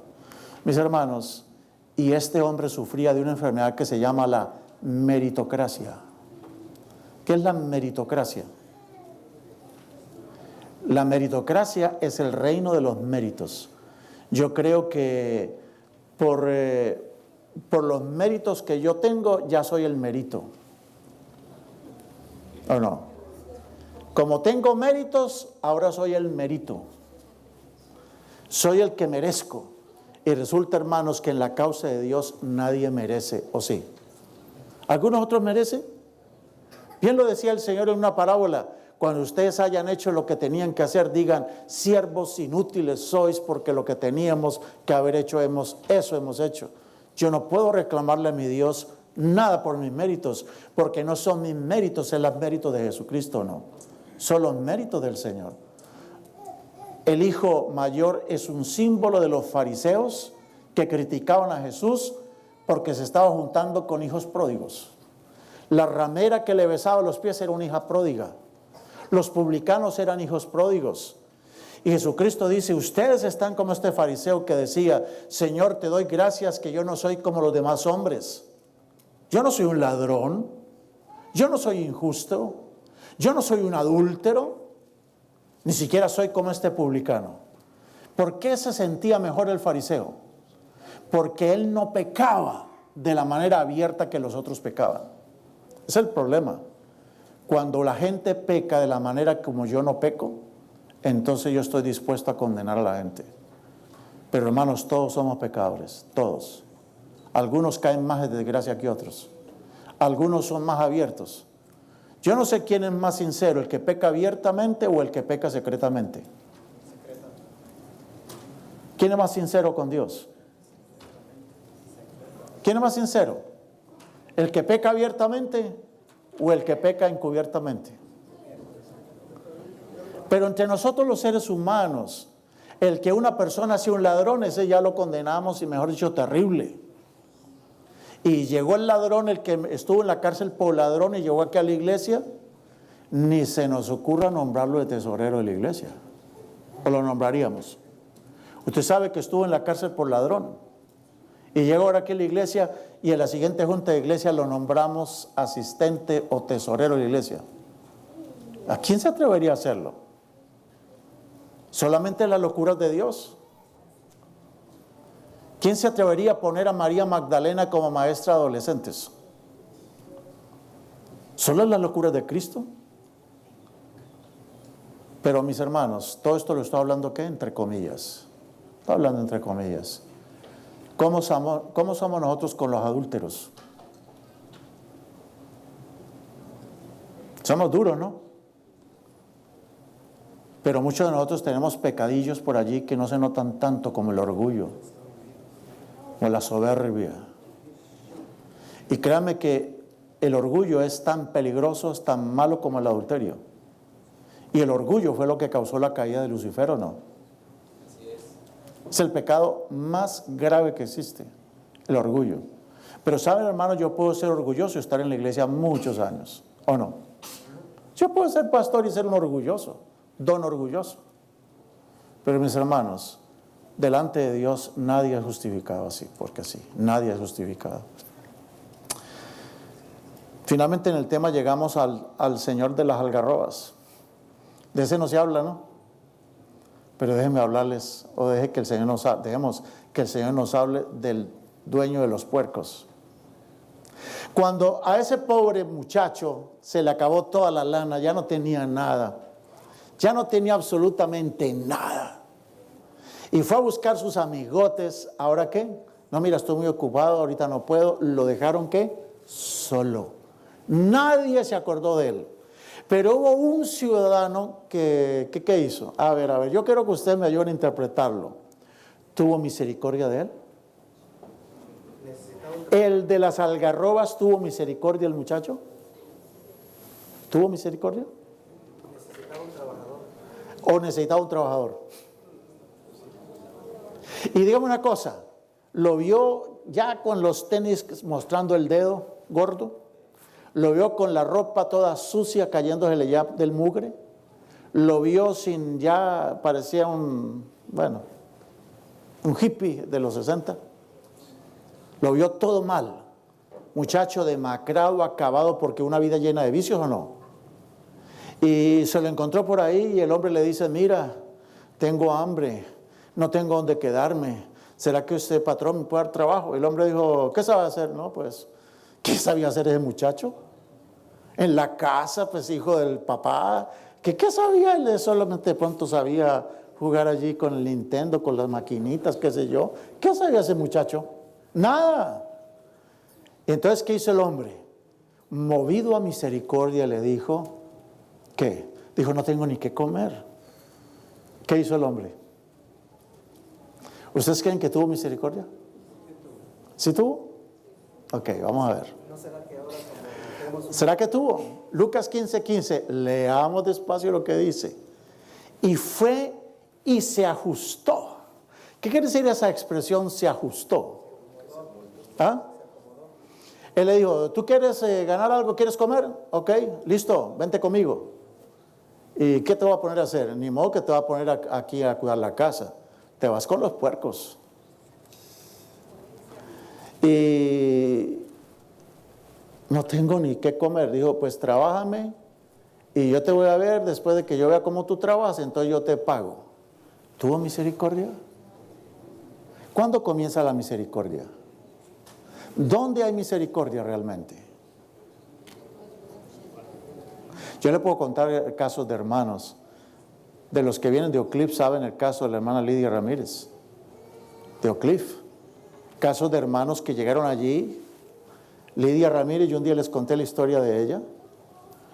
Speaker 4: Mis hermanos, y este hombre sufría de una enfermedad que se llama la meritocracia. ¿Qué es la meritocracia? La meritocracia es el reino de los méritos. Yo creo que por los méritos que yo tengo, ya soy el mérito. ¿O no? Como tengo méritos, ahora soy el mérito. Soy el que merezco. Y resulta, hermanos, que en la causa de Dios nadie merece, ¿o sí? ¿Algunos otros merecen? Bien lo decía el Señor en una parábola. Cuando ustedes hayan hecho lo que tenían que hacer, digan, siervos inútiles sois, porque lo que teníamos que haber hecho, eso hemos hecho. Yo no puedo reclamarle a mi Dios nada por mis méritos, porque no son mis méritos, es los méritos de Jesucristo, no. Son los méritos del Señor. El hijo mayor es un símbolo de los fariseos que criticaban a Jesús porque se estaba juntando con hijos pródigos. La ramera que le besaba los pies era una hija pródiga. Los publicanos eran hijos pródigos. Y Jesucristo dice, ustedes están como este fariseo que decía, Señor, te doy gracias que yo no soy como los demás hombres. Yo no soy un ladrón, yo no soy injusto, yo no soy un adúltero, ni siquiera soy como este publicano. ¿Por qué se sentía mejor el fariseo? Porque él no pecaba de la manera abierta que los otros pecaban. Ese es el problema. Cuando la gente peca de la manera como yo no peco, entonces yo estoy dispuesto a condenar a la gente. Pero hermanos, todos somos pecadores, todos. Algunos caen más de desgracia que otros. Algunos son más abiertos. Yo no sé quién es más sincero, el que peca abiertamente o el que peca secretamente. ¿Quién es más sincero con Dios? ¿Quién es más sincero? ¿El que peca abiertamente o el que peca encubiertamente? Pero entre nosotros los seres humanos, el que una persona sea un ladrón, ese ya lo condenamos y mejor dicho, terrible. Y llegó el ladrón, el que estuvo en la cárcel por ladrón y llegó aquí a la iglesia, ni se nos ocurra nombrarlo de tesorero de la iglesia. ¿O lo nombraríamos? Usted sabe que estuvo en la cárcel por ladrón. Y llegó ahora aquí a la iglesia y en la siguiente junta de iglesia lo nombramos asistente o tesorero de la iglesia. ¿A quién se atrevería a hacerlo? Solamente las locuras de Dios. ¿Quién se atrevería a poner a María Magdalena como maestra de adolescentes? ¿Solo las locuras de Cristo? Pero mis hermanos, todo esto lo estoy hablando ¿qué? Entre comillas. Estoy hablando entre comillas. ¿Cómo somos nosotros con los adúlteros? Somos duros, ¿no? Pero muchos de nosotros tenemos pecadillos por allí que no se notan tanto como el orgullo o la soberbia. Y créanme que el orgullo es tan peligroso, es tan malo como el adulterio. Y el orgullo fue lo que causó la caída de Lucifer, ¿o no? Es el pecado más grave que existe, el orgullo. Pero saben, hermanos, yo puedo ser orgulloso y estar en la iglesia muchos años, ¿o no? Yo puedo ser pastor y ser un orgulloso, don orgulloso. Pero mis hermanos, delante de Dios nadie es justificado así, porque sí, nadie es justificado. Finalmente en el tema llegamos al Señor de las algarrobas. De ese no se habla, ¿no? Pero déjenme hablarles, o dejemos que el Señor nos hable del dueño de los puercos. Cuando a ese pobre muchacho se le acabó toda la lana, ya no tenía nada, ya no tenía absolutamente nada. Y fue a buscar sus amigotes. ¿Ahora qué? No, mira, estoy muy ocupado, ahorita no puedo. Lo dejaron ¿qué? Solo. Nadie se acordó de él. Pero hubo un ciudadano que ¿qué hizo? A ver, yo quiero que usted me ayude a interpretarlo. ¿Tuvo misericordia de él? ¿El de las algarrobas tuvo misericordia del muchacho? ¿Tuvo misericordia? Necesitaba un trabajador. ¿O necesitaba un trabajador? Y dígame una cosa, ¿lo vio ya con los tenis mostrando el dedo gordo? ¿Lo vio con la ropa toda sucia cayéndosele ya del mugre? ¿Lo vio sin ya, parecía un hippie de los 60? ¿Lo vio todo mal? Muchacho demacrado, acabado porque una vida llena de vicios, ¿o no? Y se lo encontró por ahí y el hombre le dice, mira, tengo hambre, no tengo dónde quedarme. ¿Será que usted, patrón, me puede dar trabajo? El hombre dijo, ¿qué sabe hacer? No, pues, ¿qué sabía hacer ese muchacho? En la casa, pues, hijo del papá. ¿Qué sabía él? Solamente de pronto sabía jugar allí con el Nintendo, con las maquinitas, qué sé yo. ¿Qué sabía ese muchacho? Nada. Y entonces, ¿qué hizo el hombre? Movido a misericordia, le dijo, ¿qué? Dijo, no tengo ni qué comer. ¿Qué hizo el hombre? ¿Ustedes creen que tuvo misericordia? ¿Sí tuvo? Ok, vamos a ver. ¿Será que tuvo? Lucas 15:15, leamos despacio lo que dice. Y fue y se ajustó. ¿Qué quiere decir esa expresión, se ajustó? ¿Ah? Él le dijo, ¿tú quieres ganar algo? ¿Quieres comer? Ok, listo, vente conmigo. ¿Y qué te voy a poner a hacer? Ni modo que te voy a poner aquí a cuidar la casa. Te vas con los puercos. Y no tengo ni qué comer. Dijo, pues trabájame y yo te voy a ver después de que yo vea cómo tú trabajas, entonces yo te pago. ¿Tuvo misericordia? ¿Cuándo comienza la misericordia? ¿Dónde hay misericordia realmente? Yo le puedo contar casos de hermanos. De los que vienen de Oak Cliff saben el caso de la hermana Lidia Ramírez. De Oak Cliff. Casos de hermanos que llegaron allí. Lidia Ramírez, yo un día les conté la historia de ella.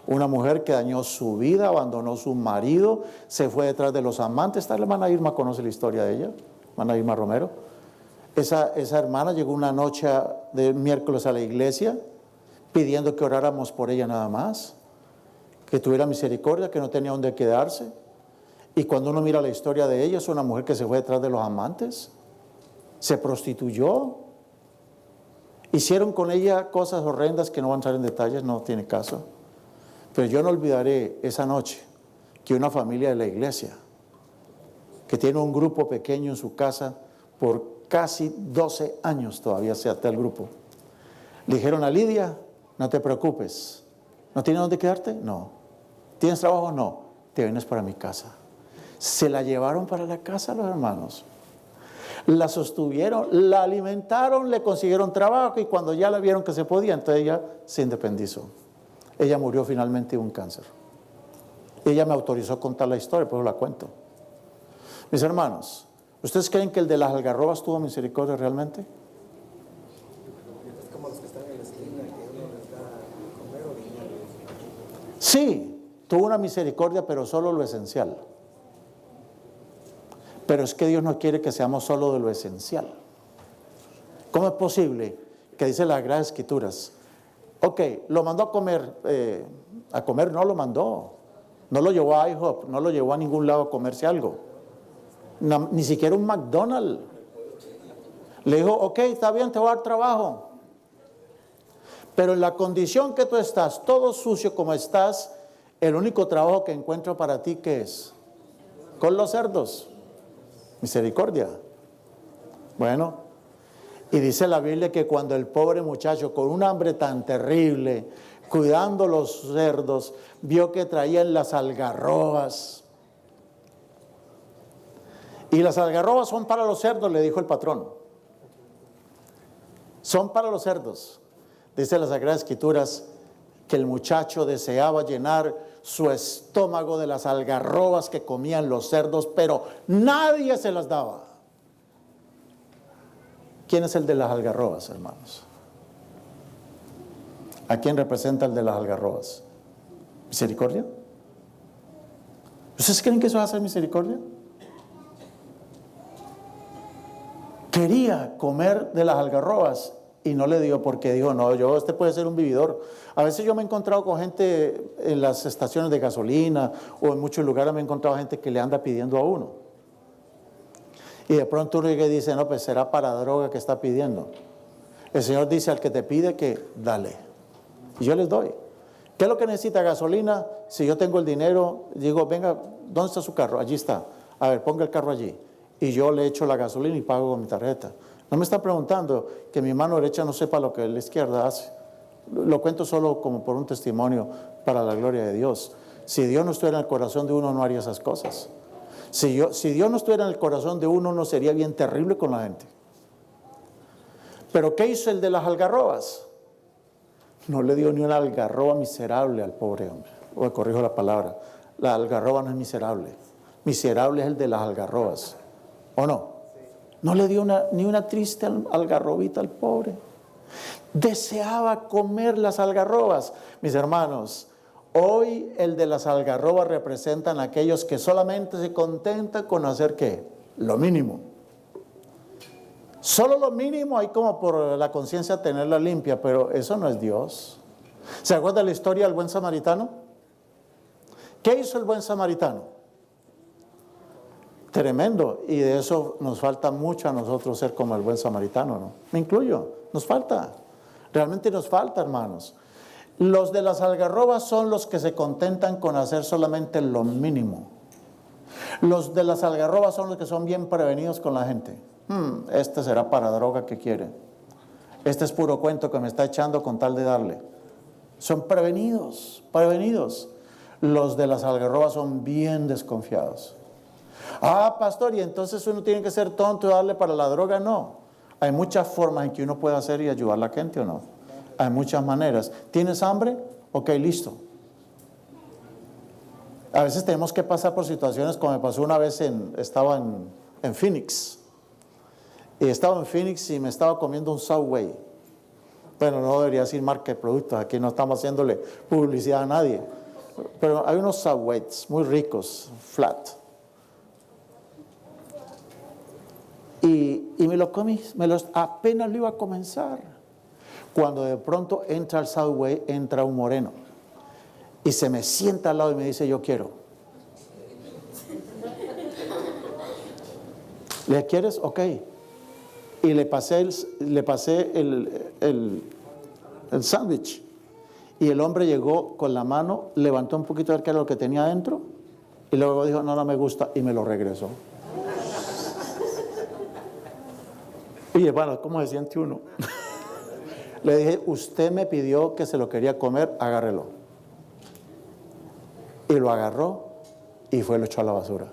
Speaker 4: Una mujer que dañó su vida, abandonó a su marido, se fue detrás de los amantes. Esta hermana Irma conoce la historia de ella, hermana Irma Romero. Esa hermana llegó una noche de miércoles a la iglesia pidiendo que oráramos por ella nada más, que tuviera misericordia, que no tenía dónde quedarse. Y cuando uno mira la historia de ella, es una mujer que se fue detrás de los amantes, se prostituyó, hicieron con ella cosas horrendas que no van a entrar en detalles, no tiene caso. Pero yo no olvidaré esa noche que una familia de la iglesia, que tiene un grupo pequeño en su casa, por casi 12 años todavía se ata el grupo, le dijeron a Lidia, no te preocupes, ¿no tienes dónde quedarte? No. ¿Tienes trabajo? No. Te vienes para mi casa. Se la llevaron para la casa los hermanos. La sostuvieron, la alimentaron, le consiguieron trabajo y cuando ya la vieron que se podía, entonces ella se independizó. Ella murió finalmente de un cáncer. Ella me autorizó a contar la historia, por eso la cuento. Mis hermanos, ¿ustedes creen que el de las algarrobas tuvo misericordia realmente?
Speaker 1: Es como los que están en la esquina, que uno les da a comer o dinero.
Speaker 4: Sí, tuvo una misericordia, pero solo lo esencial. Pero es que Dios no quiere que seamos solo de lo esencial. ¿Cómo es posible que dice las Sagradas Escrituras? Ok, lo mandó a comer no lo mandó. No lo llevó a IHOP, no lo llevó a ningún lado a comerse algo. No, ni siquiera un McDonald's. Le dijo, ok, está bien, te voy a dar trabajo. Pero en la condición que tú estás, todo sucio como estás, el único trabajo que encuentro para ti, ¿qué es? Con los cerdos. Misericordia. Bueno, y dice la Biblia que cuando el pobre muchacho con un hambre tan terrible, cuidando los cerdos, vio que traían las algarrobas. Y las algarrobas son para los cerdos, le dijo el patrón. Son para los cerdos. Dice las Sagradas Escrituras que el muchacho deseaba llenar su estómago de las algarrobas que comían los cerdos, pero nadie se las daba. ¿Quién es el de las algarrobas, hermanos? ¿A quién representa el de las algarrobas? ¿Misericordia? ¿Ustedes creen que eso va a ser misericordia? Quería comer de las algarrobas y no le dio porque dijo, no, este puede ser un vividor. A veces yo me he encontrado con gente en las estaciones de gasolina o en muchos lugares me he encontrado gente que le anda pidiendo a uno. Y de pronto uno dice, no, pues será para droga que está pidiendo. El Señor dice al que te pide que dale. Y yo les doy. ¿Qué es lo que necesita? Gasolina. Si yo tengo el dinero, digo, venga, ¿dónde está su carro? Allí está. A ver, ponga el carro allí. Y yo le echo la gasolina y pago con mi tarjeta. No me está preguntando que mi mano derecha no sepa lo que la izquierda hace. Lo cuento solo como por un testimonio para la gloria de Dios. Si Dios no estuviera en el corazón de uno, no haría esas cosas. Si Dios no estuviera en el corazón de uno, no sería bien terrible con la gente. Pero ¿qué hizo el de las algarrobas? No le dio ni una algarroba miserable al pobre hombre. O corrijo la palabra. La algarroba no es miserable. Miserable es el de las algarrobas. ¿O no? No le dio ni una triste algarrobita al pobre. Deseaba comer las algarrobas. Mis hermanos, hoy el de las algarrobas representan a aquellos que solamente se contentan con hacer ¿qué? Lo mínimo. Solo lo mínimo, hay como por la conciencia tenerla limpia, pero eso no es Dios. ¿Se acuerda la historia del buen samaritano? ¿Qué hizo el buen samaritano? Tremendo, y de eso nos falta mucho a nosotros ser como el buen samaritano, ¿no? Me incluyo, nos falta, realmente nos falta, hermanos. Los de las algarrobas son los que se contentan con hacer solamente lo mínimo. Los de las algarrobas son los que son bien prevenidos con la gente. Este será para droga que quiere. Este es puro cuento que me está echando con tal de darle. Son prevenidos, prevenidos. Los de las algarrobas son bien desconfiados. Ah, pastor, y entonces uno tiene que ser tonto y darle para la droga. No, hay muchas formas en que uno puede hacer y ayudar a la gente o no. Hay muchas maneras. ¿Tienes hambre? Ok, listo. A veces tenemos que pasar por situaciones como me pasó una vez, estaba en Phoenix. Y estaba en Phoenix y me estaba comiendo un Subway. Bueno, no debería decir marca de productos, aquí no estamos haciéndole publicidad a nadie. Pero hay unos Subways muy ricos, flat. Y me lo comí, apenas lo iba a comenzar. Cuando de pronto entra al Subway, entra un moreno. Y se me sienta al lado y me dice, yo quiero. ¿Le quieres? Ok. Y le pasé el sándwich. Y el hombre llegó con la mano, levantó un poquito a ver qué era lo que tenía adentro. Y luego dijo, no me gusta. Y me lo regresó. Y hermano, ¿cómo se siente uno? Le dije, usted me pidió que se lo quería comer, agárrelo. Y lo agarró y lo echó a la basura.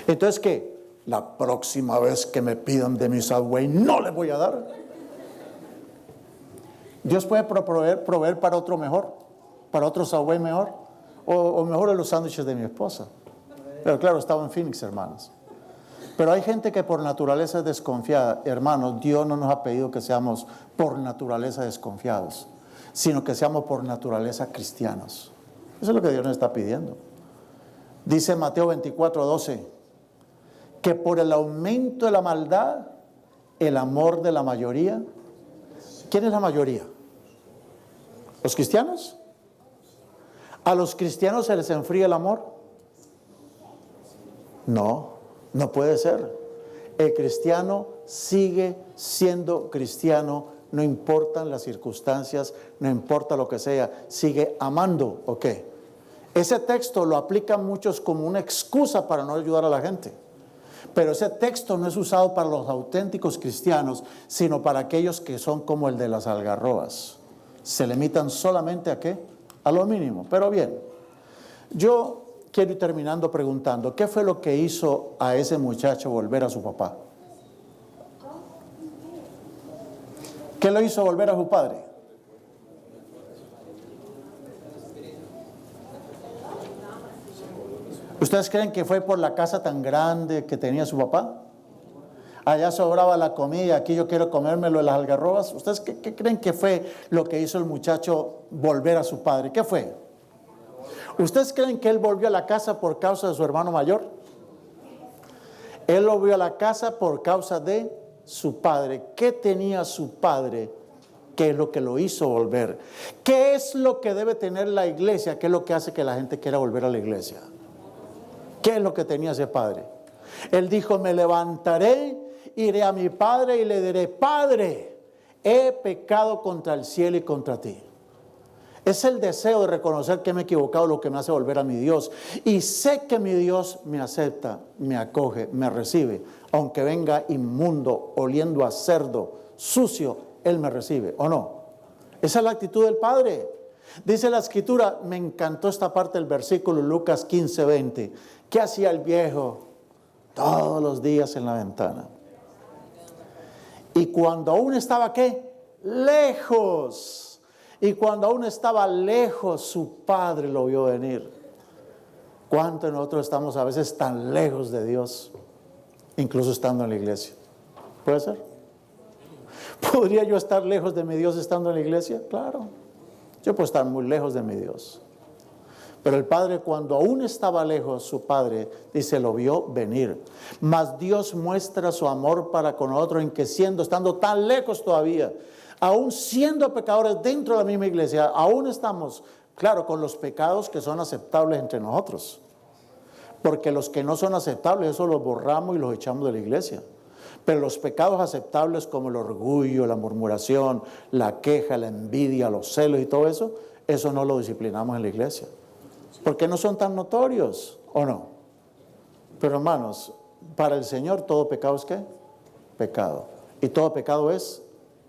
Speaker 4: Entonces, ¿qué? La próxima vez que me pidan de mi Subway, no les voy a dar. Dios puede proveer para otro mejor, para otro Subway mejor, o mejor los sándwiches de mi esposa. Pero claro, estaba en Phoenix, hermanos. Pero hay gente que por naturaleza es desconfiada. Hermanos, Dios no nos ha pedido que seamos por naturaleza desconfiados, sino que seamos por naturaleza cristianos. Eso es lo que Dios nos está pidiendo. Dice Mateo 24:12, que por el aumento de la maldad, el amor de la mayoría. ¿Quién es la mayoría? ¿Los cristianos? ¿A los cristianos se les enfría el amor? No puede ser. El cristiano sigue siendo cristiano, no importan las circunstancias, no importa lo que sea, sigue amando, ¿ok? Ese texto lo aplican muchos como una excusa para no ayudar a la gente. Pero ese texto no es usado para los auténticos cristianos, sino para aquellos que son como el de las algarrobas. Se limitan solamente ¿a qué? A lo mínimo. Pero bien, yo quiero ir terminando preguntando, ¿qué fue lo que hizo a ese muchacho volver a su papá? ¿Qué lo hizo volver a su padre? ¿Ustedes creen que fue por la casa tan grande que tenía su papá? Allá sobraba la comida, aquí yo quiero comérmelo de las algarrobas. ¿Ustedes qué creen que fue lo que hizo el muchacho volver a su padre? ¿Qué fue? ¿Ustedes creen que él volvió a la casa por causa de su hermano mayor? Él volvió a la casa por causa de su padre. ¿Qué tenía su padre? ¿Qué es lo que lo hizo volver? ¿Qué es lo que debe tener la iglesia? ¿Qué es lo que hace que la gente quiera volver a la iglesia? ¿Qué es lo que tenía ese padre? Él dijo, me levantaré, iré a mi padre y le diré, Padre, he pecado contra el cielo y contra ti. Es el deseo de reconocer que me he equivocado lo que me hace volver a mi Dios. Y sé que mi Dios me acepta, me acoge, me recibe. Aunque venga inmundo, oliendo a cerdo, sucio, Él me recibe, ¿o no? Esa es la actitud del Padre. Dice la Escritura, me encantó esta parte del versículo, Lucas 15:20. ¿Qué hacía el viejo? Todos los días en la ventana. Y cuando aún estaba, ¿qué? Lejos. Y cuando aún estaba lejos, su padre lo vio venir. ¿Cuánto de nosotros estamos a veces tan lejos de Dios? Incluso estando en la iglesia. ¿Puede ser? ¿Podría yo estar lejos de mi Dios estando en la iglesia? Claro. Yo puedo estar muy lejos de mi Dios. Pero el Padre, cuando aún estaba lejos, su Padre, dice, lo vio venir. Mas Dios muestra su amor para con nosotros en que estando tan lejos todavía, aún siendo pecadores dentro de la misma iglesia, aún estamos, claro, con los pecados que son aceptables entre nosotros. Porque los que no son aceptables, eso los borramos y los echamos de la iglesia. Pero los pecados aceptables como el orgullo, la murmuración, la queja, la envidia, los celos y todo eso, eso no lo disciplinamos en la iglesia. Porque no son tan notorios, ¿o no? Pero hermanos, para el Señor todo pecado es ¿qué? Pecado. Y todo pecado es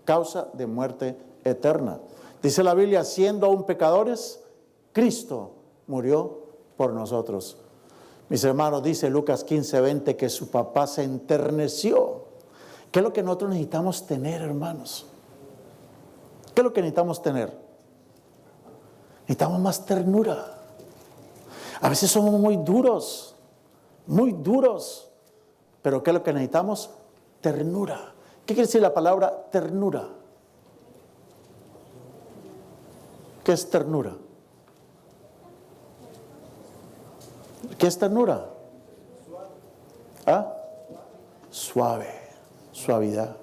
Speaker 4: causa de muerte eterna. Dice la Biblia, siendo aún pecadores, Cristo murió por nosotros. Mis hermanos, dice Lucas 15:20 que su papá se enterneció. ¿Qué es lo que nosotros necesitamos tener, hermanos? ¿Qué es lo que necesitamos tener? Necesitamos más ternura. A veces somos muy duros, pero ¿qué es lo que necesitamos? Ternura. ¿Qué quiere decir la palabra ternura? ¿Qué es ternura? ¿Qué es ternura? ¿Ah? Suave, suavidad.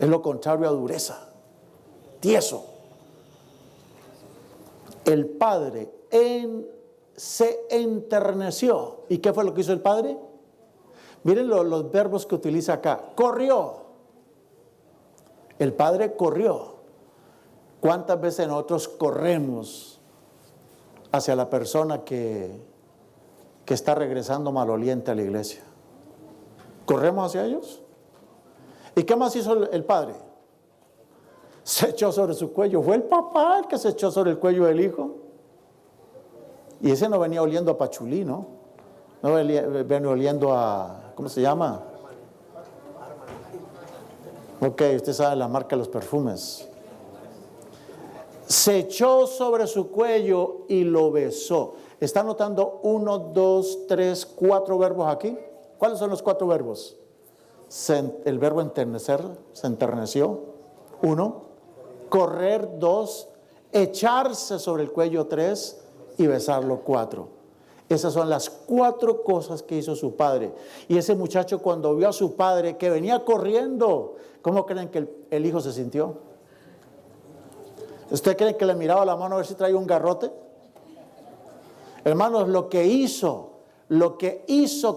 Speaker 4: Es lo contrario a dureza, tieso. El Padre se enterneció. ¿Y qué fue lo que hizo el Padre? Miren los verbos que utiliza acá. Corrió. El Padre corrió. ¿Cuántas veces nosotros corremos hacia la persona que está regresando maloliente a la iglesia? ¿Corremos hacia ellos? ¿Y qué más hizo el Padre? Se echó sobre su cuello. Fue el papá el que se echó sobre el cuello del hijo. Y ese no venía oliendo a pachulí, ¿no? No venía oliendo a, ¿cómo se llama? Ok, usted sabe la marca de los perfumes. Se echó sobre su cuello y lo besó. ¿Está notando 1, 2, 3, 4 verbos aquí? ¿Cuáles son los 4 verbos? El verbo enternecer, se enterneció. 1. Correr, 2. Echarse sobre el cuello, 3. Y besarlo, 4. Esas son las 4 cosas que hizo su padre. Y ese muchacho, cuando vio a su padre que venía corriendo, ¿cómo creen que el hijo se sintió? ¿Usted cree que le miraba la mano a ver si traía un garrote? Hermanos, lo que hizo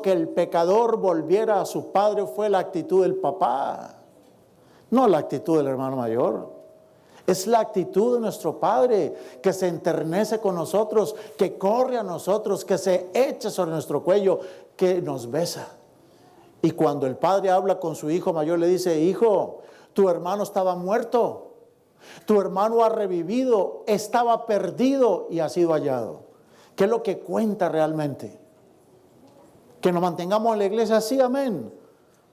Speaker 4: que el pecador volviera a su padre fue la actitud del papá, no la actitud del hermano mayor. Es la actitud de nuestro Padre, que se enternece con nosotros, que corre a nosotros, que se echa sobre nuestro cuello, que nos besa. Y cuando el padre habla con su hijo mayor, le dice: hijo, tu hermano estaba muerto, tu hermano ha revivido, estaba perdido y ha sido hallado. ¿Qué es lo que cuenta realmente? Que nos mantengamos en la iglesia, sí, amén.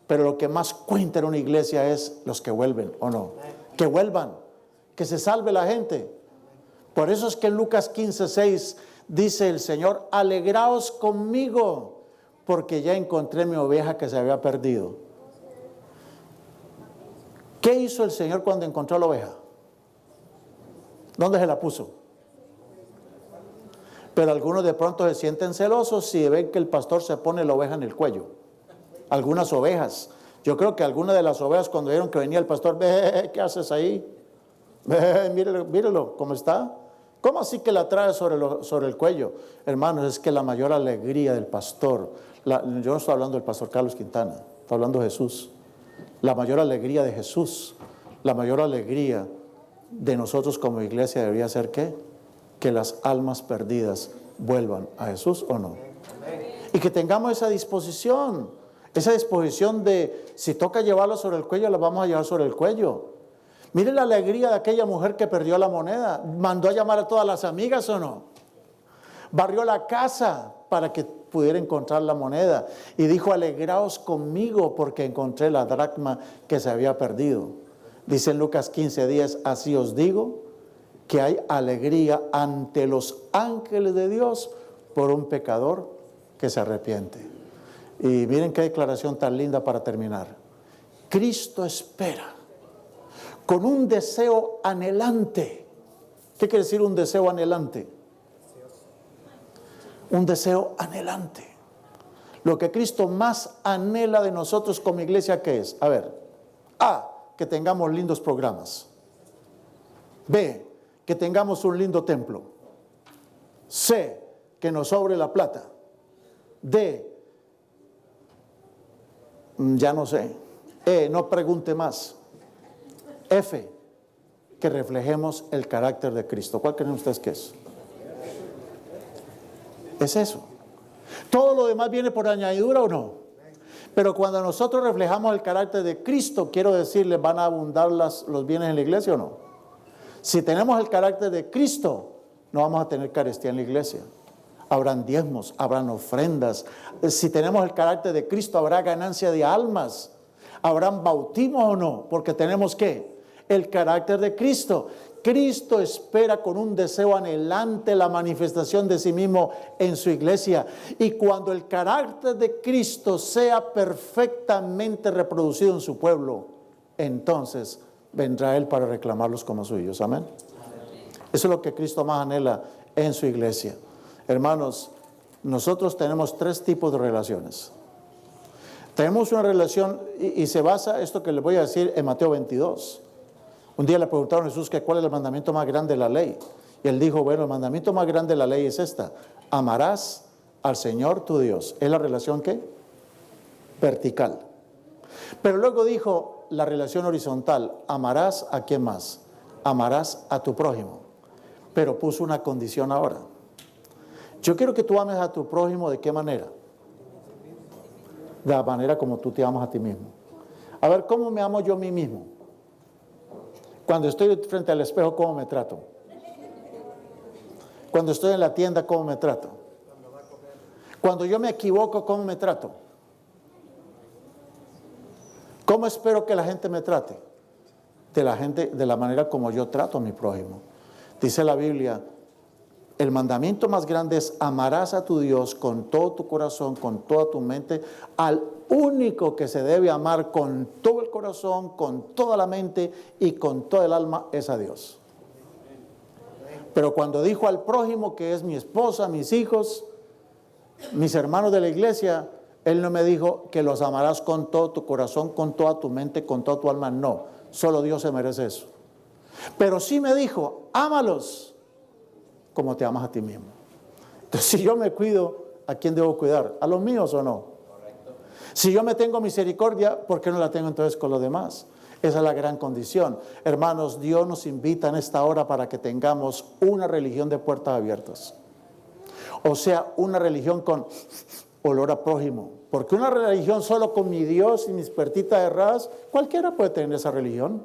Speaker 4: Pero lo que más cuenta en una iglesia es los que vuelven, ¿o no? Que vuelvan, que se salve la gente. Por eso es que en Lucas 15:6 dice el Señor: alegraos conmigo, porque ya encontré mi oveja que se había perdido. ¿Qué hizo el Señor cuando encontró la oveja? ¿Dónde se la puso? Pero algunos de pronto se sienten celosos si ven que el pastor se pone la oveja en el cuello. Algunas ovejas. Yo creo que algunas de las ovejas, cuando vieron que venía el pastor: ¿qué haces ahí? Mírelo, ¿cómo está? ¿Cómo así que la trae sobre el cuello? Hermanos, es que la mayor alegría del pastor, yo no estoy hablando del pastor Carlos Quintana, estoy hablando de Jesús. La mayor alegría de Jesús, la mayor alegría de nosotros como iglesia debería ser ¿qué? Que las almas perdidas vuelvan a Jesús, ¿o no? Y que tengamos esa disposición de, si toca llevarlo sobre el cuello, la vamos a llevar sobre el cuello. Mire la alegría de aquella mujer que perdió la moneda. Mandó a llamar a todas las amigas, ¿o no? Barrió la casa para que pudiera encontrar la moneda. Y dijo: alegraos conmigo porque encontré la dracma que se había perdido. Dice en Lucas 15:10: así os digo que hay alegría ante los ángeles de Dios por un pecador que se arrepiente. Y miren qué declaración tan linda para terminar. Cristo espera con un deseo anhelante. ¿Qué quiere decir un deseo anhelante? Un deseo anhelante. Lo que Cristo más anhela de nosotros como iglesia, ¿qué es? A ver, A, que tengamos lindos programas. B, que tengamos un lindo templo. C, que nos sobre la plata. D, ya no sé. E, no pregunte más. F, que reflejemos el carácter de Cristo. ¿Cuál creen ustedes que es? Es eso. ¿Todo lo demás viene por añadidura o no? Pero cuando nosotros reflejamos el carácter de Cristo, quiero decirles, ¿van a abundar los bienes en la iglesia o no? Si tenemos el carácter de Cristo, no vamos a tener carestía en la iglesia. Habrán diezmos, habrán ofrendas. Si tenemos el carácter de Cristo, habrá ganancia de almas. ¿Habrán bautismos o no? Porque tenemos ¿qué? El carácter de Cristo. Cristo espera con un deseo anhelante la manifestación de sí mismo en su iglesia. Y cuando el carácter de Cristo sea perfectamente reproducido en su pueblo, entonces vendrá Él para reclamarlos como suyos. Amén. Eso es lo que Cristo más anhela en su iglesia. Hermanos, nosotros tenemos 3 tipos de relaciones. Tenemos una relación, y se basa esto que les voy a decir en Mateo 22. Un día le preguntaron a Jesús que cuál es el mandamiento más grande de la ley. Y él dijo, bueno, el mandamiento más grande de la ley es esta: amarás al Señor tu Dios. ¿Es la relación qué? Vertical. Pero luego dijo la relación horizontal: amarás a quién más, amarás a tu prójimo. Pero puso una condición ahora. Yo quiero que tú ames a tu prójimo. ¿De qué manera? De la manera como tú te amas a ti mismo. A ver, ¿cómo me amo yo a mí mismo? Cuando estoy frente al espejo, ¿cómo me trato? Cuando estoy en la tienda, ¿cómo me trato? Cuando yo me equivoco, ¿cómo me trato? ¿Cómo espero que la gente me trate? De la manera como yo trato a mi prójimo. Dice la Biblia, el mandamiento más grande es: amarás a tu Dios con todo tu corazón, con toda tu mente. Al único que se debe amar con todo el corazón, con toda la mente y con toda el alma es a Dios. Pero cuando dijo al prójimo, que es mi esposa, mis hijos, mis hermanos de la iglesia, Él no me dijo que los amarás con todo tu corazón, con toda tu mente, con toda tu alma. No, solo Dios se merece eso. Pero sí me dijo: ámalos como te amas a ti mismo. Entonces, si yo me cuido, ¿a quién debo cuidar? ¿A los míos o no? Correcto. Si yo me tengo misericordia, ¿por qué no la tengo entonces con los demás? Esa es la gran condición. Hermanos, Dios nos invita en esta hora para que tengamos una religión de puertas abiertas. O sea, una religión con olor a prójimo. Porque una religión solo con mi Dios y mis puertitas cerradas, cualquiera puede tener esa religión.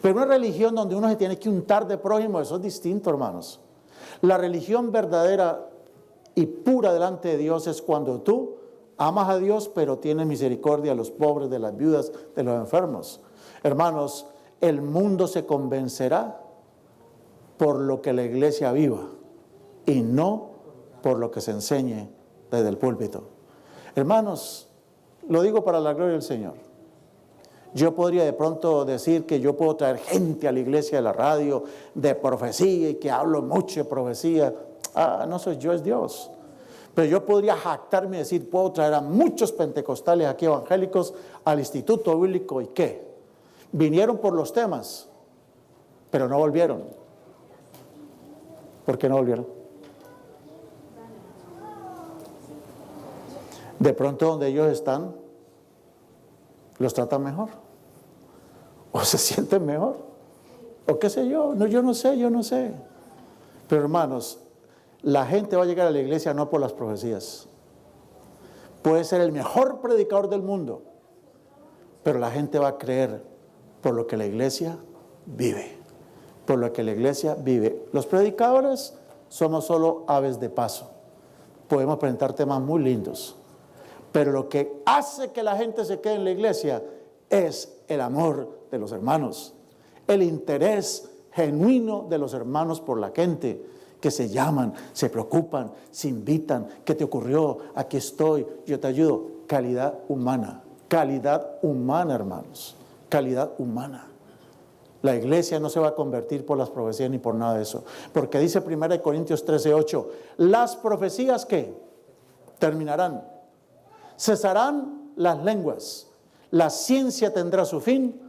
Speaker 4: Pero una religión donde uno se tiene que untar de prójimo, eso es distinto, hermanos. La religión verdadera y pura delante de Dios es cuando tú amas a Dios, pero tienes misericordia de los pobres, de las viudas, de los enfermos. Hermanos, el mundo se convencerá por lo que la iglesia viva y no por lo que se enseñe desde el púlpito. Hermanos, lo digo para la gloria del Señor. Yo podría de pronto decir que yo puedo traer gente a la iglesia de la radio de profecía y que hablo mucho de profecía. No soy yo, es Dios. Pero yo podría jactarme y decir, puedo traer a muchos pentecostales aquí evangélicos al Instituto Bíblico. ¿Y qué? Vinieron por los temas, pero no volvieron. ¿Por qué no volvieron? De pronto donde ellos están, los tratan mejor. O se sienten mejor. O qué sé yo. No, yo no sé. Pero hermanos, la gente va a llegar a la iglesia no por las profecías. Puede ser el mejor predicador del mundo, pero la gente va a creer por lo que la iglesia vive. Por lo que la iglesia vive. Los predicadores somos solo aves de paso. Podemos presentar temas muy lindos. Pero lo que hace que la gente se quede en la iglesia es el amor de los hermanos, el interés genuino de los hermanos por la gente, que se llaman, se preocupan, se invitan. ¿Qué te ocurrió? Aquí estoy, yo te ayudo. Calidad humana, hermanos, calidad humana. La iglesia no se va a convertir por las profecías ni por nada de eso, porque dice 1 Corintios 13:8, las profecías ¿qué? Terminarán, cesarán las lenguas, la ciencia tendrá su fin,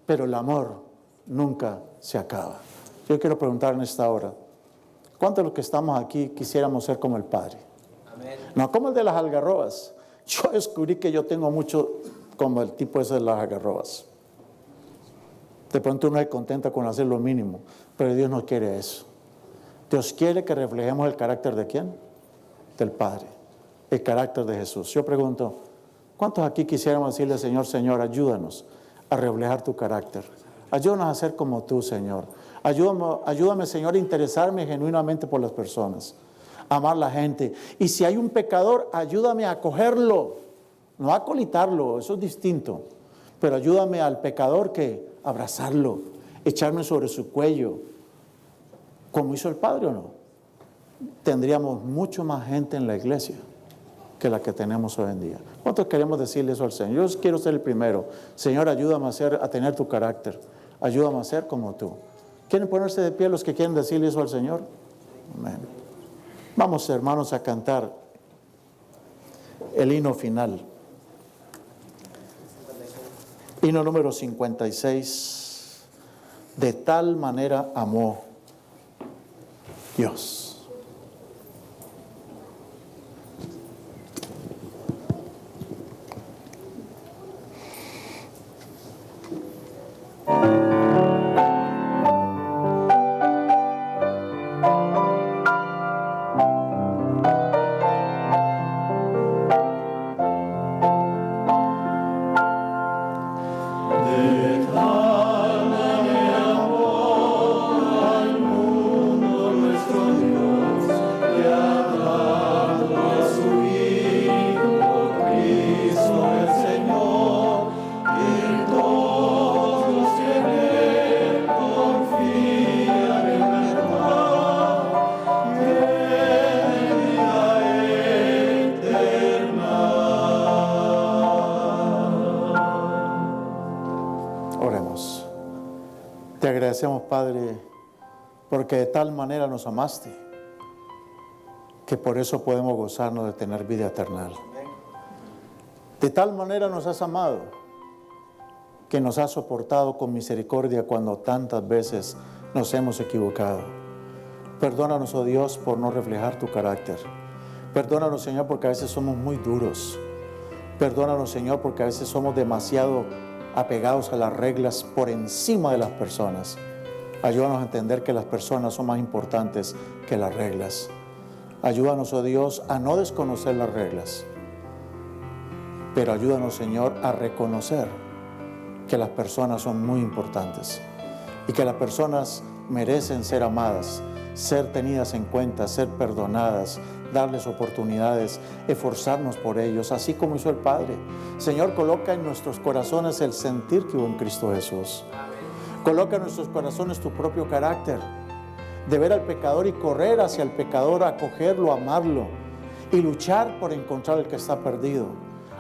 Speaker 4: pero el amor nunca se acaba. Yo quiero preguntar en esta hora, ¿cuántos de los que estamos aquí quisiéramos ser como el Padre? Amén. No como el de las algarrobas. Yo descubrí que yo tengo mucho como el tipo ese de las algarrobas. De pronto uno se contenta con hacer lo mínimo, pero Dios no quiere eso. Dios quiere que reflejemos el carácter ¿de quién? Del Padre, el carácter de Jesús. Yo pregunto, ¿cuántos aquí quisiéramos decirle, Señor, Señor, ayúdanos a reflejar tu carácter? Ayúdanos a ser como tú, Señor. Ayúdame, Señor, a interesarme genuinamente por las personas, amar a la gente. Y si hay un pecador, ayúdame a acogerlo, no a colitarlo, eso es distinto. Pero ayúdame al pecador que abrazarlo, echarme sobre su cuello, como hizo el Padre o no, tendríamos mucho más gente en la iglesia que la que tenemos hoy en día. ¿Cuántos queremos decirle eso al Señor? Yo quiero ser el primero. Señor, ayúdame a tener tu carácter. Ayúdame a ser como tú. ¿Quieren ponerse de pie los que quieren decirle eso al Señor? Amén. Vamos, hermanos, a cantar el himno final. Himno número 56. De tal manera amó Dios. Oremos. Te agradecemos, Padre, porque de tal manera nos amaste, que por eso podemos gozarnos de tener vida eterna. De tal manera nos has amado, que nos has soportado con misericordia cuando tantas veces nos hemos equivocado. Perdónanos, oh Dios, por no reflejar tu carácter. Perdónanos, Señor, porque a veces somos muy duros. Perdónanos, Señor, porque a veces somos demasiado apegados a las reglas por encima de las personas. Ayúdanos a entender que las personas son más importantes que las reglas. Ayúdanos, oh Dios, a no desconocer las reglas, pero ayúdanos, Señor, a reconocer que las personas son muy importantes y que las personas merecen ser amadas, ser tenidas en cuenta, ser perdonadas, darles oportunidades, esforzarnos por ellos, así como hizo el Padre. Señor, coloca en nuestros corazones el sentir que hubo en Cristo Jesús. Coloca en nuestros corazones tu propio carácter, de ver al pecador y correr hacia el pecador, acogerlo, amarlo y luchar por encontrar el que está perdido.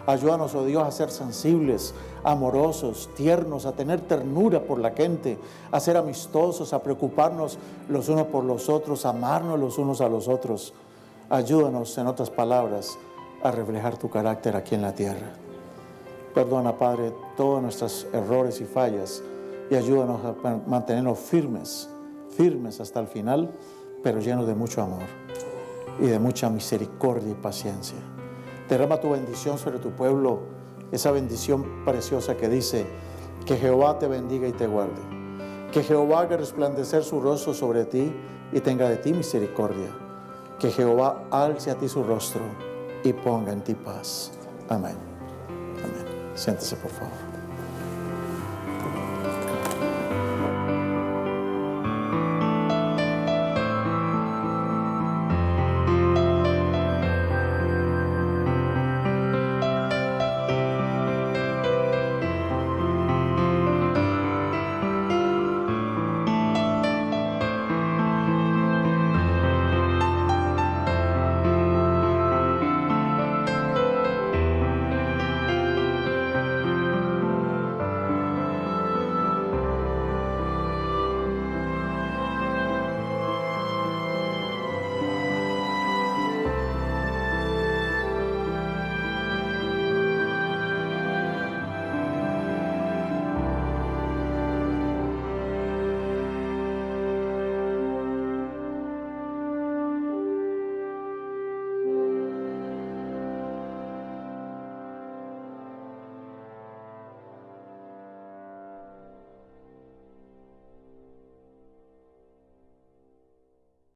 Speaker 4: Ayúdanos, oh Dios, a ser sensibles, amorosos, tiernos, a tener ternura por la gente, a ser amistosos, a preocuparnos los unos por los otros, a amarnos los unos a los otros. Ayúdanos, en otras palabras, a reflejar tu carácter aquí en la tierra. Perdona, Padre, todos nuestros errores y fallas y ayúdanos a mantenernos firmes hasta el final, pero llenos de mucho amor y de mucha misericordia y paciencia. Derrama tu bendición sobre tu pueblo, esa bendición preciosa que dice: que Jehová te bendiga y te guarde, que Jehová haga resplandecer su rostro sobre ti y tenga de ti misericordia, que Jehová alce a ti su rostro y ponga en ti paz. Amén. Amén. Siéntese, por favor.